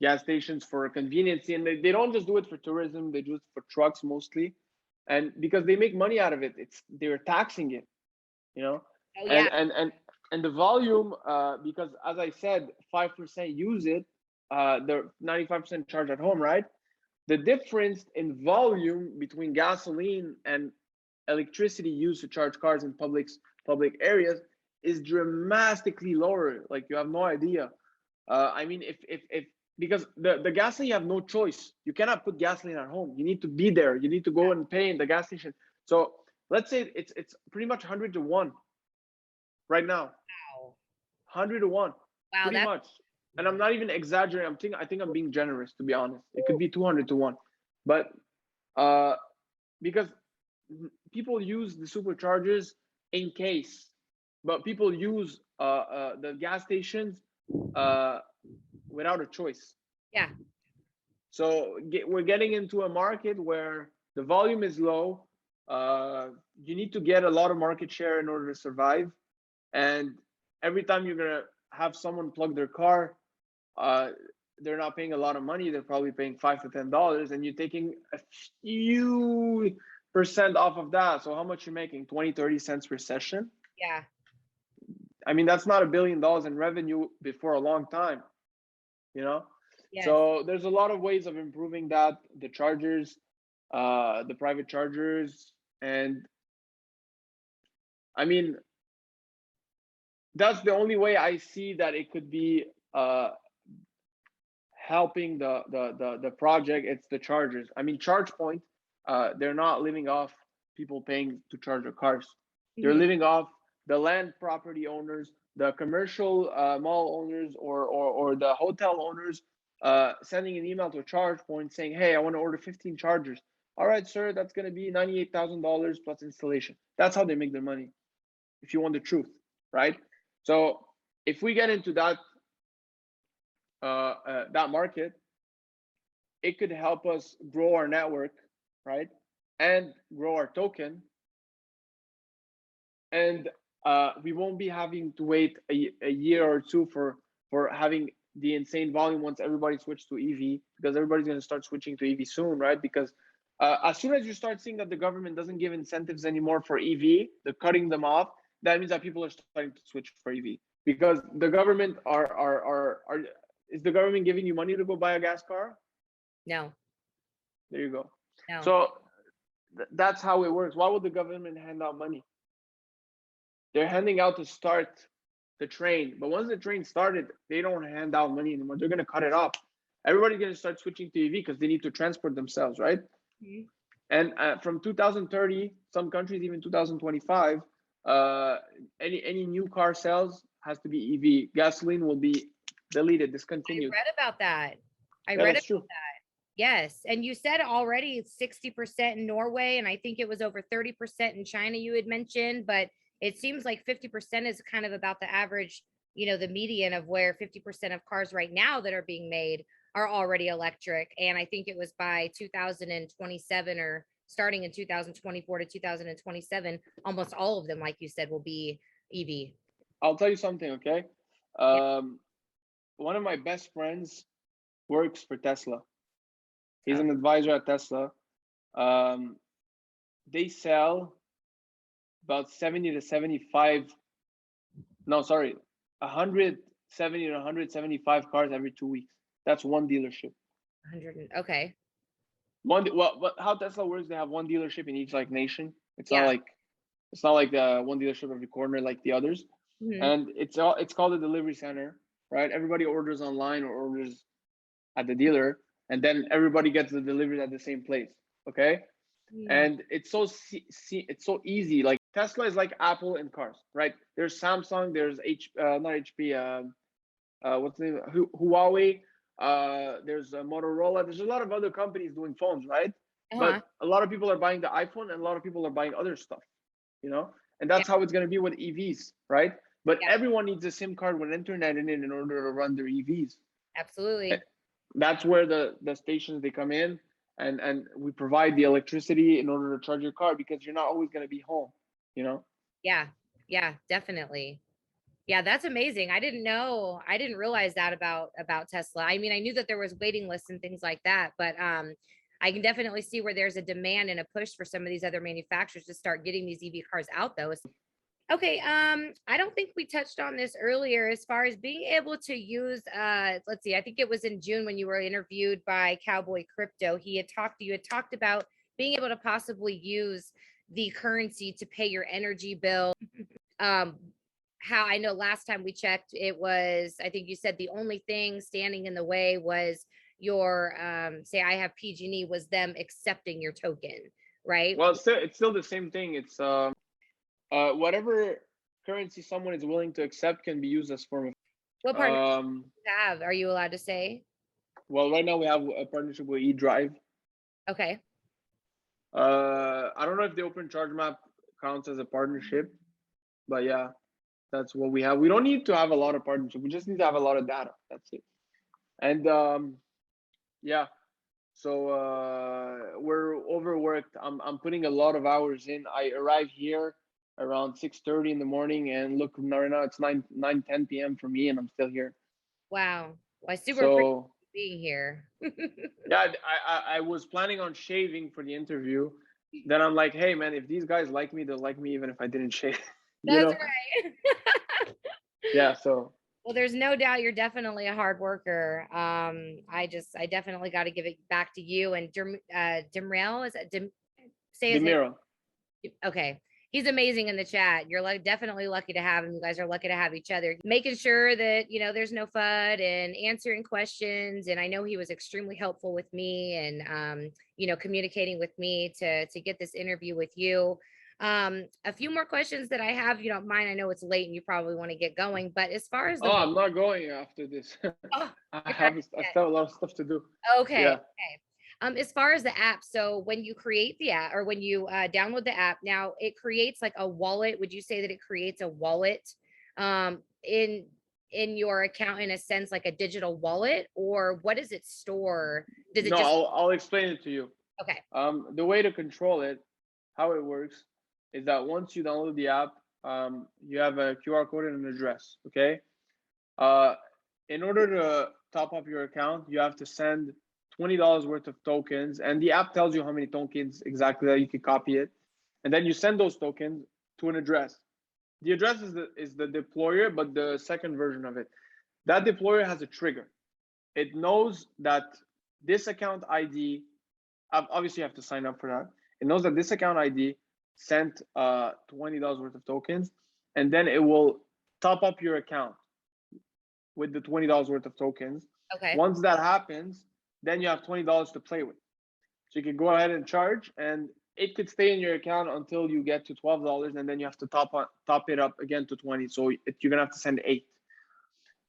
gas stations for convenience, and they don't just do it for tourism, they do it for trucks mostly, and because they make money out of it, they're taxing it, oh and yeah, and the volume, because as I said, 5% use it, the 95% charge at home, right? The difference in volume between gasoline and electricity used to charge cars in public areas is dramatically lower. Like, you have no idea. I mean, if because the gasoline, you have no choice. You cannot put gasoline at home. You need to be there. You need to go and pay in the gas station. So let's say it's pretty much 100 to 1 right now. wow, 100 to 1, wow, pretty that's much. And I'm not even exaggerating. I think I'm being generous, to be honest. It could be 200 to 1, but because people use the superchargers in case, but people use the gas stations without a choice. yeah, So we're getting into a market where the volume is low. You need to get a lot of market share in order to survive. And every time you're gonna have someone plug their car, they're not paying a lot of money. They're probably paying $5 to $10, and you're taking a few percent off of that. So how much you're making? 20, 30 cents per session. yeah, I mean, that's not $1 billion in revenue before a long time, yes. So there's a lot of ways of improving that, the chargers, the private chargers. And I mean, that's the only way I see that it could be helping the project. It's the chargers. I mean, ChargePoint, they're not living off people paying to charge their cars. They're Mhm. living off the land property owners, the commercial mall owners, or the hotel owners, sending an email to a ChargePoint saying, hey, I want to order 15 chargers. All right, sir, that's going to be $98,000 plus installation. That's how they make their money, if you want the truth, right? So if we get into that market, it could help us grow our network, right, and grow our token, and we won't be having to wait a year or two for having the insane volume once everybody switches to EV, because everybody's going to start switching to EV soon, right? Because as soon as you start seeing that the government doesn't give incentives anymore for EV, they're cutting them off. That means that people are starting to switch for EV, because the government is the government giving you money to go buy a gas car? No, There you go. no. So that's how it works. Why would the government hand out money? They're handing out to start the train, but once the train started, they don't hand out money anymore. They're going to cut it off. Everybody's going to start switching to EV because they need to transport themselves, right? Mhm. And from 2030, some countries even 2025, any new car sales has to be EV. Gasoline will be deleted, I discontinued. read about that. I Yeah, read that's true. Yes. And you said already it's 60% in Norway, and I think it was over 30% in China you had mentioned, but it seems like 50% is kind of about the average, the median of where 50% of cars right now that are being made are already electric. And I think it was by 2027, or starting in 2024 to 2027, almost all of them, like you said, will be EV. I'll tell you something, okay? Yeah. One of my best friends works for Tesla. He's Oh, an advisor at Tesla. They sell about 70 to 75, no, sorry, 170 to 175 cars every 2 weeks. That's one dealership. 100. Okay. Well, how Tesla works, they have one dealership in each like nation. It's not Yeah. like one dealership every corner like the others. Mhm. And it's called a delivery center, right? Everybody orders online or orders at the dealer, and then everybody gets the delivery at the same place. Okay. And it's so it's so easy. Like Tesla is like Apple in cars, right? There's Samsung, there's not HP, what's the name? Huawei. There's Motorola. There's a lot of other companies doing phones, right? But a lot of people are buying the iPhone, and a lot of people are buying other stuff, you know. And Yeah, that's how it's going to be with EVs, right? But yeah, everyone needs a SIM card with internet in order to run their EVs. absolutely. That's where the stations they come in, and we provide the electricity in order to charge your car, because you're not always going to be home, you know. Yeah, yeah, definitely. Yeah, that's amazing. I didn't know. I didn't realize that about Tesla. I mean, I knew that there was waiting lists and things like that, but I can definitely see where there's a demand and a push for some of these other manufacturers to start getting these EV cars out though. Okay, I don't think we touched on this earlier as far as being able to use let's see, I think it was in June when you were interviewed by Cowboy Crypto. You had talked about being able to possibly use the currency to pay your energy bill. Um, how I know last time we checked, it was, I think you said the only thing standing in the way was your say I have PG&E was them accepting your token, right? Well, it's still the same thing. It's whatever currency someone is willing to accept can be used as form What of partnership do you have? Are you allowed to say? well, right now we have a partnership with eDrive. Okay. I don't know if the open charge map counts as a partnership, but yeah, that's what we have. We don't need to have a lot of partnership. We just need to have a lot of data. That's it. And yeah, so we're overworked. I'm putting a lot of hours in. I arrive here around 6:30 in the morning, and look, right now it's 10 p.m. for me, and I'm still here. Wow. Well, I super appreciate So you being here. yeah, I was planning on shaving for the interview. Then I'm like, hey man, if these guys like me, they'll like me even if I didn't shave. You That's know? right. Yeah. So Well, there's no doubt you're definitely a hard worker. I definitely got to give it back to you and Dimrail, is it say his name? Demira. Okay. He's amazing in the chat. You're like definitely lucky to have him. You guys are lucky to have each other. Making sure that, there's no FUD and answering questions. And I know he was extremely helpful with me and communicating with me to get this interview with you. A few more questions that I have, if you don't mind. I know it's late and you probably want to get going, but as far as Oh, the I'm not going after this. oh, I you're not still have a lot of stuff to do. okay. Yeah. Okay. As far as the app, so when you create the app or when you download the app, now it creates like a wallet. Would you say that it creates a wallet in your account in a sense, like a digital wallet, or what does it store? Does it No, just I'll explain it to you. okay? The way to control it, how it works, is that once you download the app, you have a QR code and an address. Okay. In order to top up your account, you have to send $20 worth of tokens, and the app tells you how many tokens exactly that you can copy it, and then you send those tokens to an address. The address is the deployer, but the second version of it. That deployer has a trigger. It knows that this account ID, obviously you have to sign up for that. It knows that this account ID sent $20 worth of tokens, and then it will top up your account with the $20 worth of tokens. Okay. Once that happens, then you have $20 to play with. So you can go ahead and charge, and it could stay in your account until you get to $12, and then you have to top it up again to 20. So you're gonna have to send 8,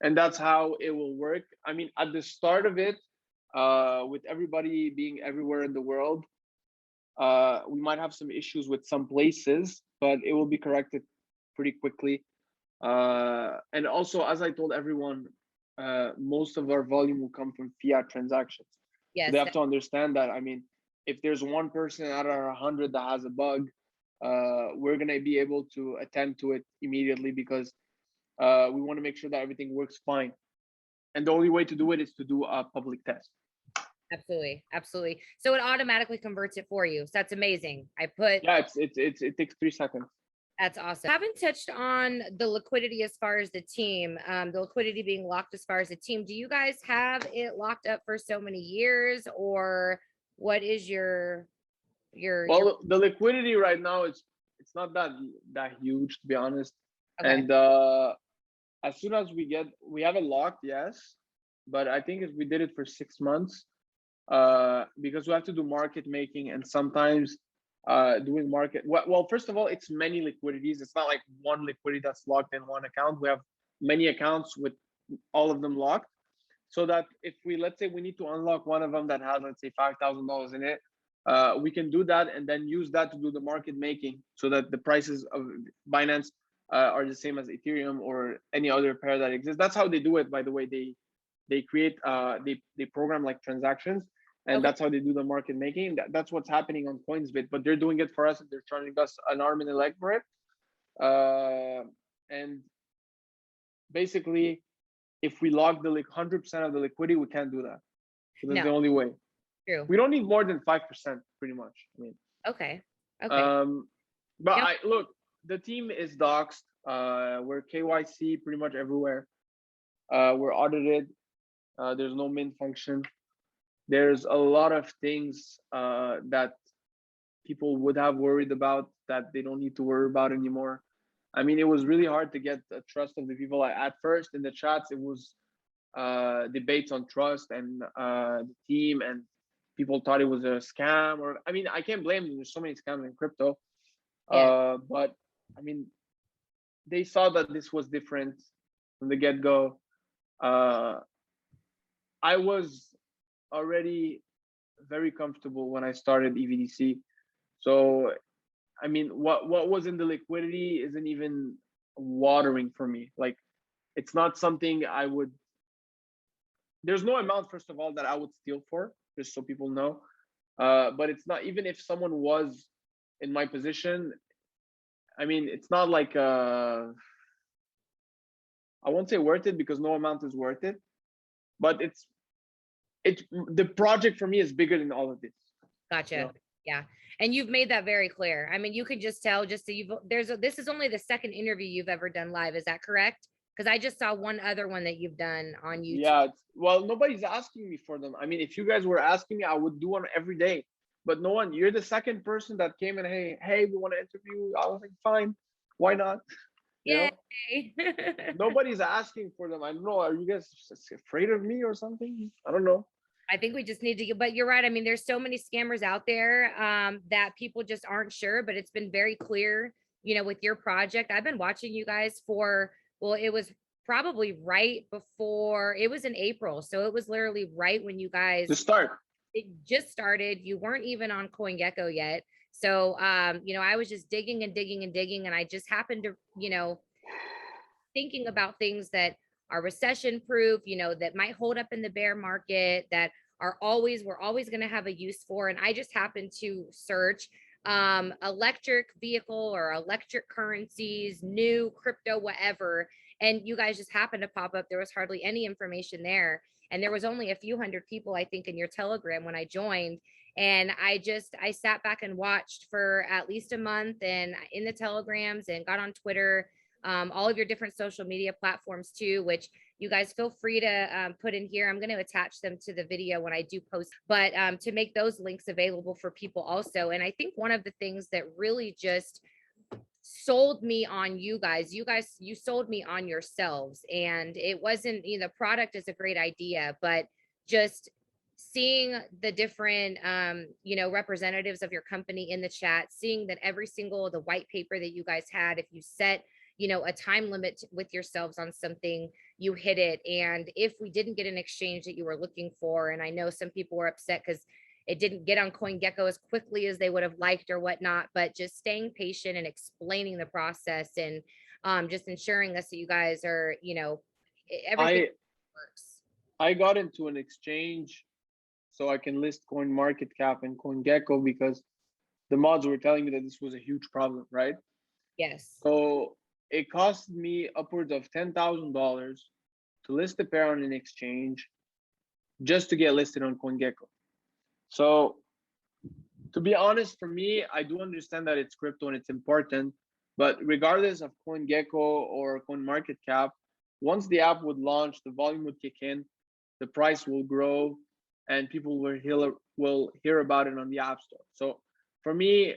and that's how it will work. I mean, at the start of it, with everybody being everywhere in the world, we might have some issues with some places, but it will be corrected pretty quickly. And also, as I told everyone, most of our volume will come from fiat transactions. Yes. So they have to understand that. I mean, if there's one person out of 100 that has a bug, we're gonna be able to attend to it immediately, because we want to make sure that everything works fine. And the only way to do it is to do a public test. Absolutely, absolutely. So it automatically converts it for you. So that's amazing. Yeah, it takes 3 seconds. That's awesome. I haven't touched on the liquidity as far as the team, the liquidity being locked as far as the team. Do you guys have it locked up for so many years, or what is your the liquidity right now it's not that huge, to be honest. okay. And as soon as we have it locked, yes, but I think if we did it for 6 months, because we have to do market making, and sometimes doing market. Well, first of all, it's many liquidities. It's not like one liquidity that's locked in one account. We have many accounts with all of them locked, so that if we, let's say we need to unlock one of them that has, let's say, $5,000 in it, we can do that and then use that to do the market making, so that the prices of Binance are the same as Ethereum or any other pair that exists. That's how they do it, by the way. They create they program like transactions, and Okay. that's how they do the market making. That's what's happening on Coinsbit, but they're doing it for us and they're charging us an arm and a leg for it. And basically, if we lock the 100% of the liquidity, we can't do that. So that's No, the only way. true. We don't need more than 5%, pretty much. I mean, Okay. Okay. but Yep. I look, the team is doxed. We're KYC pretty much everywhere. We're audited. There's no mint function. There's a lot of things that people would have worried about that they don't need to worry about anymore. I mean, it was really hard to get the trust of the people. At first, in the chats, it was debates on trust and the team, and people thought it was a scam. Or, I mean, I can't blame them. There's so many scams in crypto. Yeah. But I mean, they saw that this was different from the get-go. I was already very comfortable when I started EVDC. So, I mean, what was in the liquidity isn't even watering for me. Like, it's not something I would. There's no amount, first of all, that I would steal for, just so people know. But it's not, even if someone was in my position. I mean, it's not like I won't say worth it, because no amount is worth it. But it's the project for me is bigger than all of this. Gotcha. You know? Yeah. And you've made that very clear. I mean, you can just tell, just so this is only the second interview you've ever done live. Is that correct? Because I just saw one other one that you've done on YouTube. Yeah. Well, nobody's asking me for them. I mean, if you guys were asking me, I would do one every day. But no one. You're the second person that came and, hey, we want to interview. I was like, fine, why not? You know, Yay. nobody's asking for them. I don't know. Are you guys afraid of me or something? I don't know. I think we just need to get, but you're right. I mean, there's so many scammers out there that people just aren't sure, but it's been very clear, with your project. I've been watching you guys for, well, it was probably right before, it was in April. So it was literally right when you guys To start. it just started. You weren't even on CoinGecko yet. So, I was just digging and digging and digging. And I just happened to, thinking about things that are recession proof, that might hold up in the bear market, that we're always going to have a use for. And I just happened to search electric vehicle or electric currencies, new crypto, whatever. And you guys just happened to pop up. There was hardly any information there. And there was only a few hundred people, I think, in your Telegram when I joined. And I sat back and watched for at least a month and in the Telegrams, and got on Twitter, all of your different social media platforms too, which you guys feel free to put in here. I'm going to attach them to the video when I do post, but to make those links available for people also. And I think one of the things that really just sold me on you sold me on yourselves. And it wasn't, the product is a great idea, but just seeing the different representatives of your company in the chat, seeing that every single the white paper that you guys had, if you set a time limit with yourselves on something, you hit it. And if we didn't get an exchange that you were looking for, and I know some people were upset because it didn't get on CoinGecko as quickly as they would have liked or whatnot, but just staying patient and explaining the process, and just ensuring us that you guys are, everything works. I got into an exchange so I can list CoinMarketCap and CoinGecko, because the mods were telling me that this was a huge problem, right? Yes. So it cost me upwards of $10,000 to list a pair on an exchange just to get listed on CoinGecko. So, to be honest, for me, I do understand that it's crypto and it's important, but regardless of CoinGecko or CoinMarketCap, once the app would launch, the volume would kick in, the price will grow, and people will hear about it on the App Store. So for me,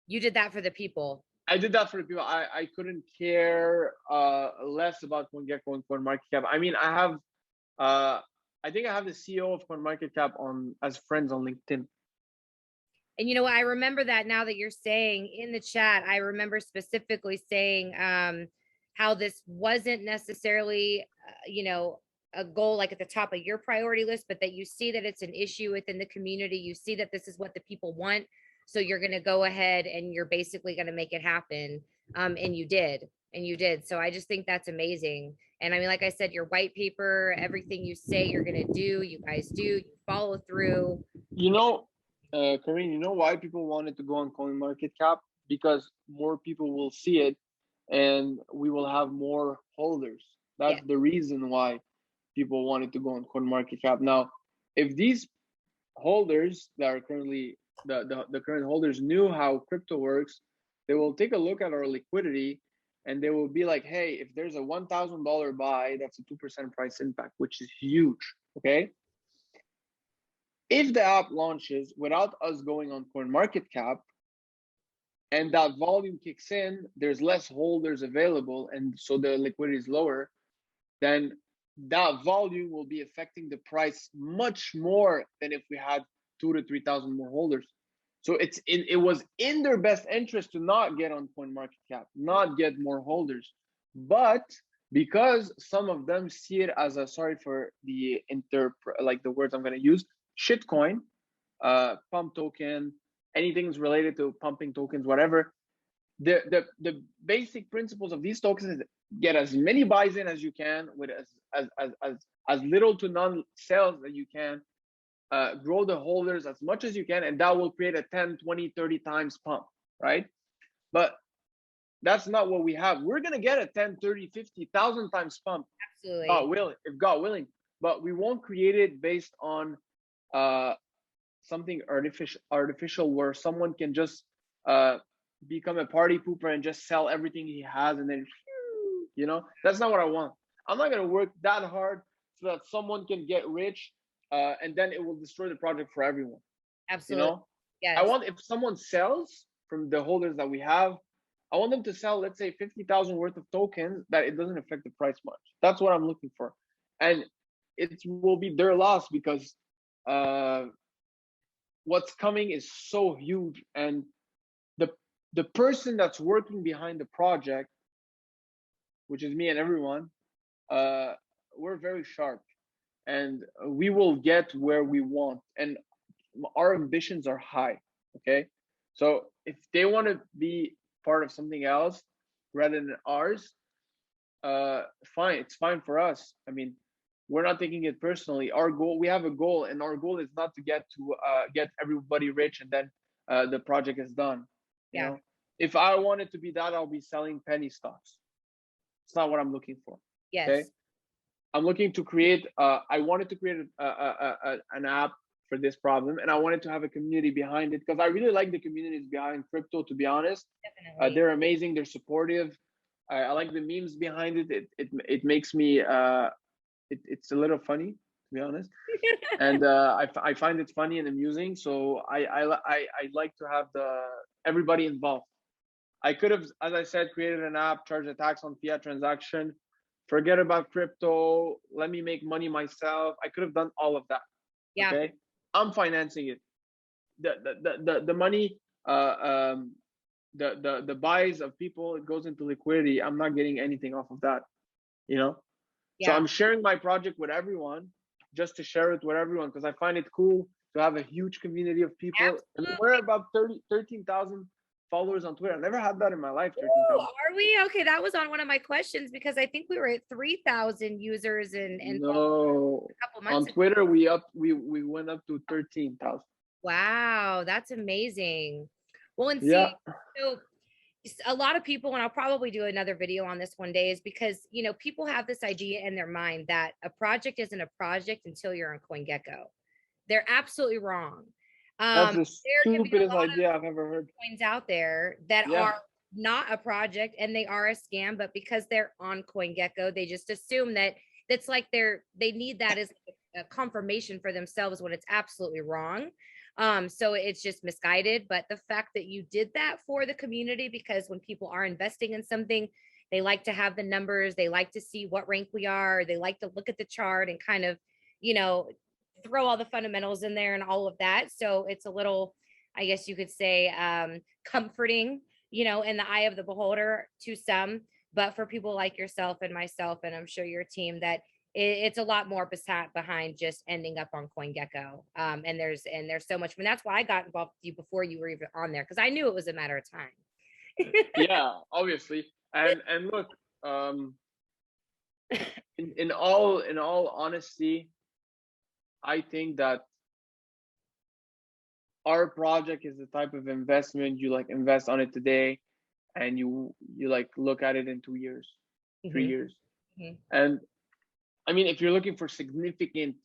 you did that for the people. I did that for the people. I couldn't care less about CoinGecko and CoinMarketCap. I mean, I think I have the CEO of CoinMarketCap as friends on LinkedIn. And you know what? I remember that now that you're saying in the chat, I remember specifically saying how this wasn't necessarily, a goal like at the top of your priority list, but that you see that it's an issue within the community. You see that this is what the people want. So you're going to go ahead and you're basically going to make it happen. And you did. And you did. So I just think that's amazing. And I mean, like I said, your white paper, everything you say you're going to do, you guys do, you follow through. You know, Kareem, you know why people wanted to go on CoinMarketCap? Because more people will see it and we will have more holders. That's the reason why people wanted to go on CoinMarketCap. Now, if these holders that are currently the current holders knew how crypto works, they will take a look at our liquidity and they will be like, hey, if there's a $1,000 buy, that's a 2% price impact, which is huge. Okay. If the app launches without us going on CoinMarketCap and that volume kicks in, there's less holders available, and so the liquidity is lower, then that volume will be affecting the price much more than if we had 2,000 to 3,000 more holders. So it was in their best interest to not get on CoinMarketCap, not get more holders. But because some of them see it as a, sorry for the like the words I'm going to use, shitcoin, pump token, anything's related to pumping tokens, whatever. The basic principles of these tokens is get as many buys in as you can with as little to none sales that you can, grow the holders as much as you can, and that will create a 10, 20, 30 times pump, right? But that's not what we have. We're going to get a 10, 30, 50,000 times pump. Absolutely. If God willing, but we won't create it based on something artificial where someone can just become a party pooper and just sell everything he has and then, that's not what I want. I'm not going to work that hard so that someone can get rich and then it will destroy the project for everyone. Absolutely. Yes. I want, if someone sells from the holders that we have, I want them to sell, let's say 50,000 worth of tokens that it doesn't affect the price much. That's what I'm looking for. And it will be their loss because what's coming is so huge, and the person that's working behind the project, which is me and everyone, we're very sharp and we will get where we want, and our ambitions are high. Okay, so if they want to be part of something else rather than ours, fine, it's fine for us. I mean, we're not taking it personally. Our goal, we have a goal, and our goal is not to get everybody rich and then the project is done. You know, if I wanted to be that, I'll be selling penny stocks. It's not what I'm looking for. Yes. Okay? I'm looking to create. I wanted to create an app for this problem, and I wanted to have a community behind it because I really like the communities behind crypto. To be honest, they're amazing. They're supportive. I like the memes behind it. It makes me. It's a little funny, to be honest, and I find it funny and amusing. So I like to have everybody involved. I could have, as I said, created an app, charge a tax on fiat transaction, forget about crypto, let me make money myself. I could have done all of that. Yeah. Okay, I'm financing it. The money, the buys of people, it goes into liquidity. I'm not getting anything off of that. Yeah. So I'm sharing my project with everyone, just to share it with everyone, because I find it cool to have a huge community of people. And we're about 13,000 followers on Twitter. I never had that in my life. 13,000. Are we? Okay, that was on one of my questions because I think we were at 3,000 users and no, a couple months on Twitter ago. we went up to 13,000. Wow, that's amazing. Well, and see, so a lot of people, and I'll probably do another video on this one day, is because people have this idea in their mind that a project isn't a project until you're on CoinGecko. They're absolutely wrong. That's the stupidest idea I've ever heard. Coins out there that are not a project and they are a scam, but because they're on CoinGecko, they just assume that it's like they need that as a confirmation for themselves when it's absolutely wrong. So it's just misguided. But the fact that you did that for the community, because when people are investing in something, they like to have the numbers, they like to see what rank we are, they like to look at the chart and kind of, throw all the fundamentals in there and all of that. So it's a little I guess you could say, comforting, you know, in the eye of the beholder to some. But for people like yourself and myself, and I'm sure your team, that it's a lot more behind just ending up on CoinGecko. And there's so much, and that's why I got involved with you before you were even on there, because I knew it was a matter of time. Yeah, obviously. And look, in all honesty, I think that our project is the type of investment you like invest on it today, and you like look at it in 2 years, 3 years. And I mean, if you're looking for significant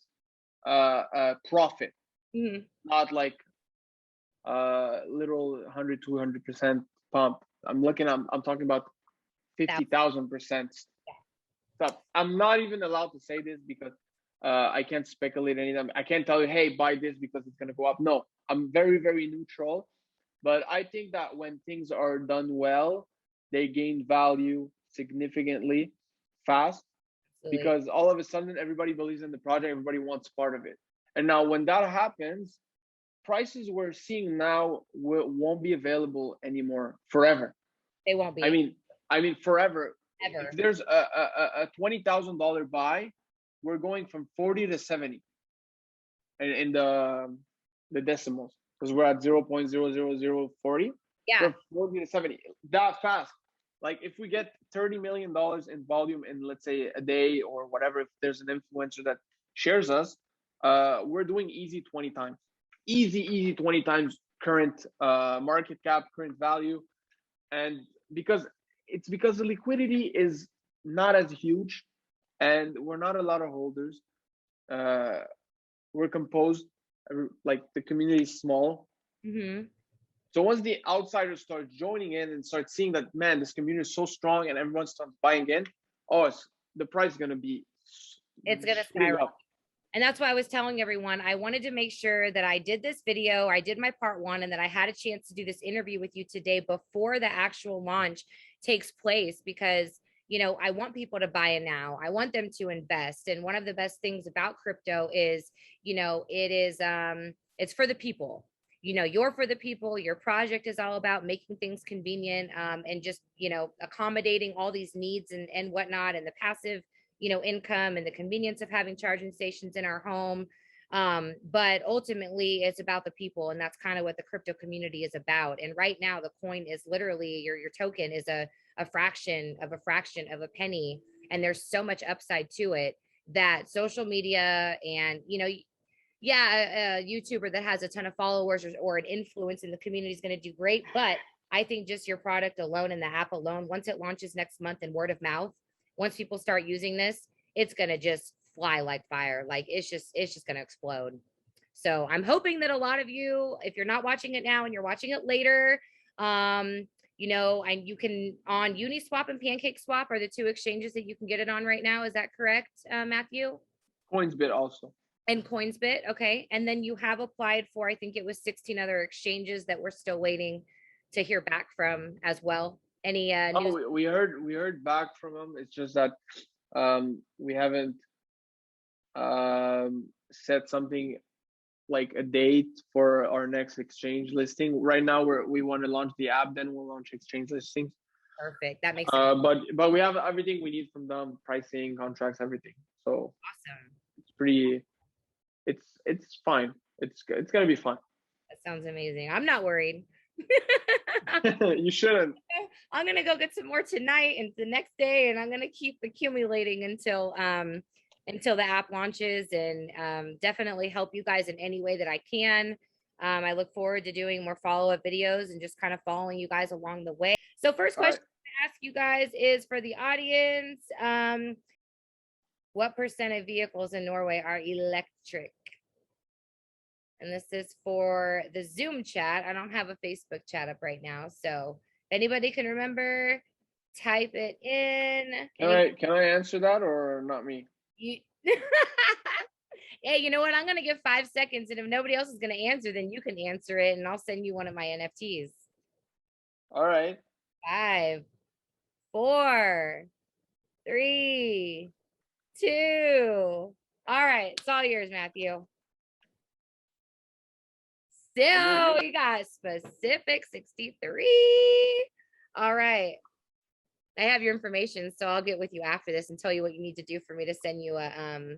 profit, not like little 100 200% pump. I'm talking about 50,000% stuff. I'm not even allowed to say this because I can't speculate anything. I can't tell you, hey, buy this because it's gonna go up. No, I'm very, very neutral. But I think that when things are done well, they gain value significantly fast. Absolutely. Because all of a sudden everybody believes in the project, everybody wants part of it. And now when that happens, prices we're seeing now won't be available anymore forever. They won't be. I mean forever. Ever. If there's a $20,000 buy, we're going from 40 to 70 in the decimals, because we're at 0.00040. Yeah. We're 40 to 70 that fast. Like if we get $30 million in volume in, let's say, a day or whatever, if there's an influencer that shares us, we're doing easy 20 times. Easy 20 times current market cap, current value. And because the liquidity is not as huge, and we're not a lot of holders. We're composed, like the community is small. So once the outsiders start joining in and start seeing that, man, this community is so strong, and everyone starts buying in, the price is going to be, it's going to skyrocket. And that's why I was telling everyone, I wanted to make sure that I did this video, I did my part one, and that I had a chance to do this interview with you today before the actual launch takes place, because, you know, I want people to buy in now. I want them to invest. And one of the best things about crypto is, you know, it's for the people. You know, you're for the people. Your project is all about making things convenient, and just, you know, accommodating all these needs and whatnot, and the passive, you know, income and the convenience of having charging stations in our home. But ultimately it's about the people, and that's kind of what the crypto community is about. And right now the coin is literally, your token is a fraction of a penny, and there's so much upside to it that social media and, you know, a YouTuber that has a ton of followers or an influence in the community is going to do great. But I think just your product alone and the app alone, once it launches next month, and word of mouth, once people start using this, it's going to just fly like fire. Like it's just going to explode. So I'm hoping that a lot of you, if you're not watching it now and you're watching it later, you know, and you can, on Uniswap and PancakeSwap are the two exchanges that you can get it on right now. Is that correct, Matthew? Coinsbit also. And Coinsbit. Okay. And then you have applied for, I think it was 16 other exchanges that we're still waiting to hear back from as well. Any news? We heard back from them. It's just that we haven't set something like a date for our next exchange listing. Right now we want to launch the app, then we'll launch exchange listings. Perfect. That makes sense. But we have everything we need from them, pricing, contracts, everything. So awesome. It's pretty, it's fine. It's gonna be fun. That sounds amazing. I'm not worried. You shouldn't. I'm gonna go get some more tonight and the next day, and I'm gonna keep accumulating until the app launches, and definitely help you guys in any way that I can. I look forward to doing more follow-up videos and just kind of following you guys along the way. So first question to ask you guys is for the audience. What % of vehicles in Norway are electric? And this is for the Zoom chat. I don't have a Facebook chat up right now. So if anybody can remember, type it in. Can I answer that, or not me? Hey, you know what? I'm going to give 5 seconds. And if nobody else is going to answer, then you can answer it. And I'll send you one of my NFTs. All right. 5, 4, 3, 2. All right. It's all yours, Matthew. Still, we got specific 63. All right. I have your information, so I'll get with you after this and tell you what you need to do for me to send you a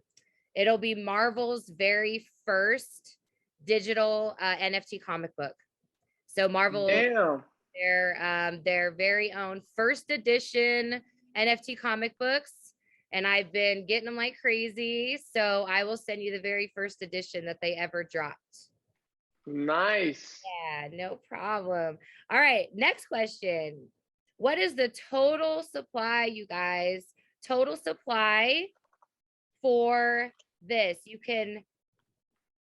it'll be Marvel's very first digital NFT comic book. So Marvel, Damn. their very own first edition NFT comic books, and I've been getting them like crazy. So I will send you the very first edition that they ever dropped. Nice. Yeah, no problem. All right, next question. What is the total supply, you guys? Total supply for this? You can,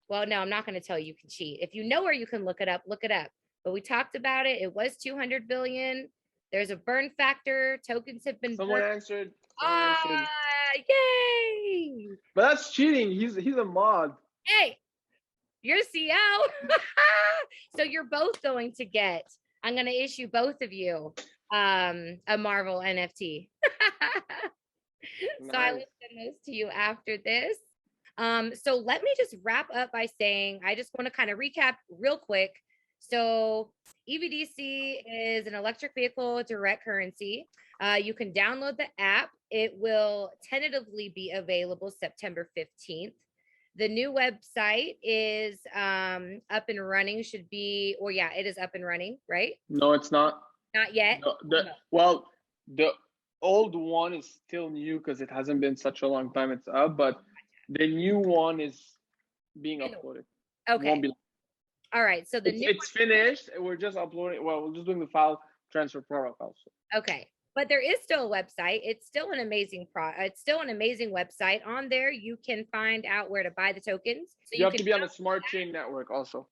well, no, I'm not going to tell you you can cheat. If you know where you can look it up, look it up. But we talked about it. It was 200 billion. There's a burn factor. Tokens have been Someone burned. answered. Yay! But that's cheating. He's a mod. Hey, you're CO. So you're both going to get, I'm going to issue both of you a Marvel NFT. Nice. So I will send those to you after this. So let me just wrap up by saying, I just want to kind of recap real quick. So EVDC is an electric vehicle direct currency. You can download the app. It will tentatively be available September 15th. The new website is up and running, should be, or yeah, it is up and running, right? No, it's not. Not yet. No, well, the old one is still new because it hasn't been such a long time it's up, but the new one is being uploaded. Okay. Won't be. All right. So it's finished. We're just uploading. Well, we're just doing the file transfer protocol. So. Okay. But there is still a website. It's still an amazing it's still an amazing website. On there, you can find out where to buy the tokens. So you have to be on a smart chain network also.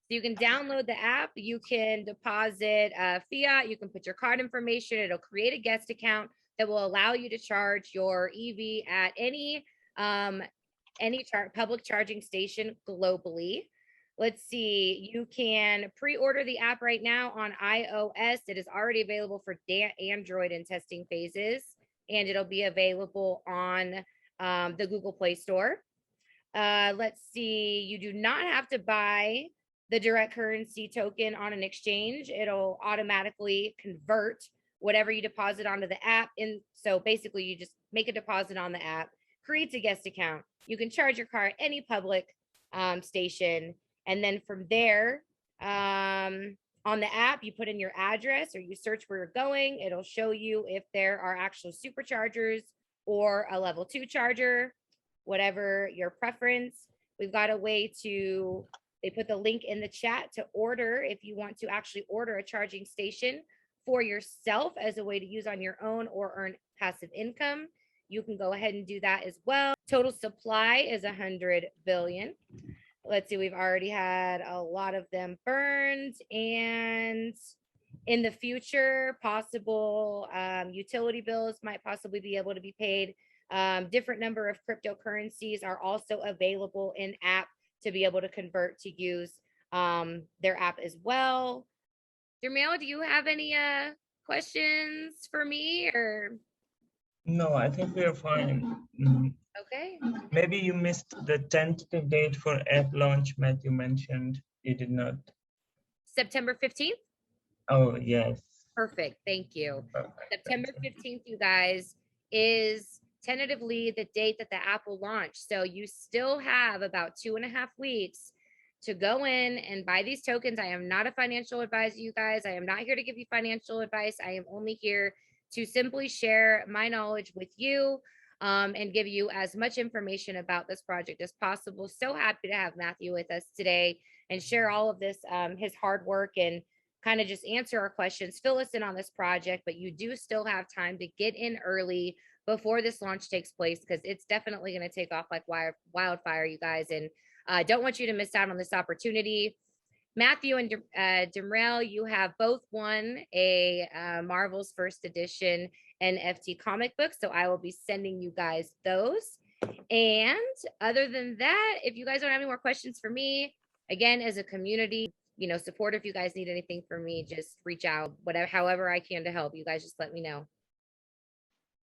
So you can download the app. You can deposit Fiat. You can put your card information. It'll create a guest account that will allow you to charge your EV at any public charging station globally. Let's see, you can pre-order the app right now on iOS. It is already available for Android in testing phases, and it'll be available on the Google Play Store. Let's see, you do not have to buy the direct currency token on an exchange. It'll automatically convert whatever you deposit onto the app. And so basically you just make a deposit on the app, creates a guest account. You can charge your car at any public station. And then from there, on the app, you put in your address or you search where you're going. It'll show you if there are actual superchargers or a level 2 charger, whatever your preference. We've got a way to, they put the link in the chat to order if you want to actually order a charging station for yourself as a way to use on your own or earn passive income. You can go ahead and do that as well. Total supply is 100 billion. Let's see, we've already had a lot of them burned, and in the future, possible utility bills might possibly be able to be paid. Different number of cryptocurrencies are also available in app to be able to convert to use their app as well. Jermail, do you have any questions for me or? No, I think we're fine. Okay. Maybe you missed the tentative date for app launch, Matt, you mentioned. You did not. September 15th? Oh, yes. Perfect. Thank you. Perfect. September 15th, you guys, is tentatively the date that the app will launch. So you still have about 2.5 weeks to go in and buy these tokens. I am not a financial advisor, you guys. I am not here to give you financial advice. I am only here to simply share my knowledge with you and give you as much information about this project as possible. So happy to have Matthew with us today and share all of this, his hard work, and kind of just answer our questions, fill us in on this project. But you do still have time to get in early before this launch takes place, because it's definitely going to take off like wildfire, you guys. And don't want you to miss out on this opportunity. Matthew and Demrell, you have both won a Marvel's first edition NFT comic book. So I will be sending you guys those. And other than that, if you guys don't have any more questions for me, again, as a community, support, if you guys need anything from me, just reach out, whatever, however I can to help. You guys just let me know.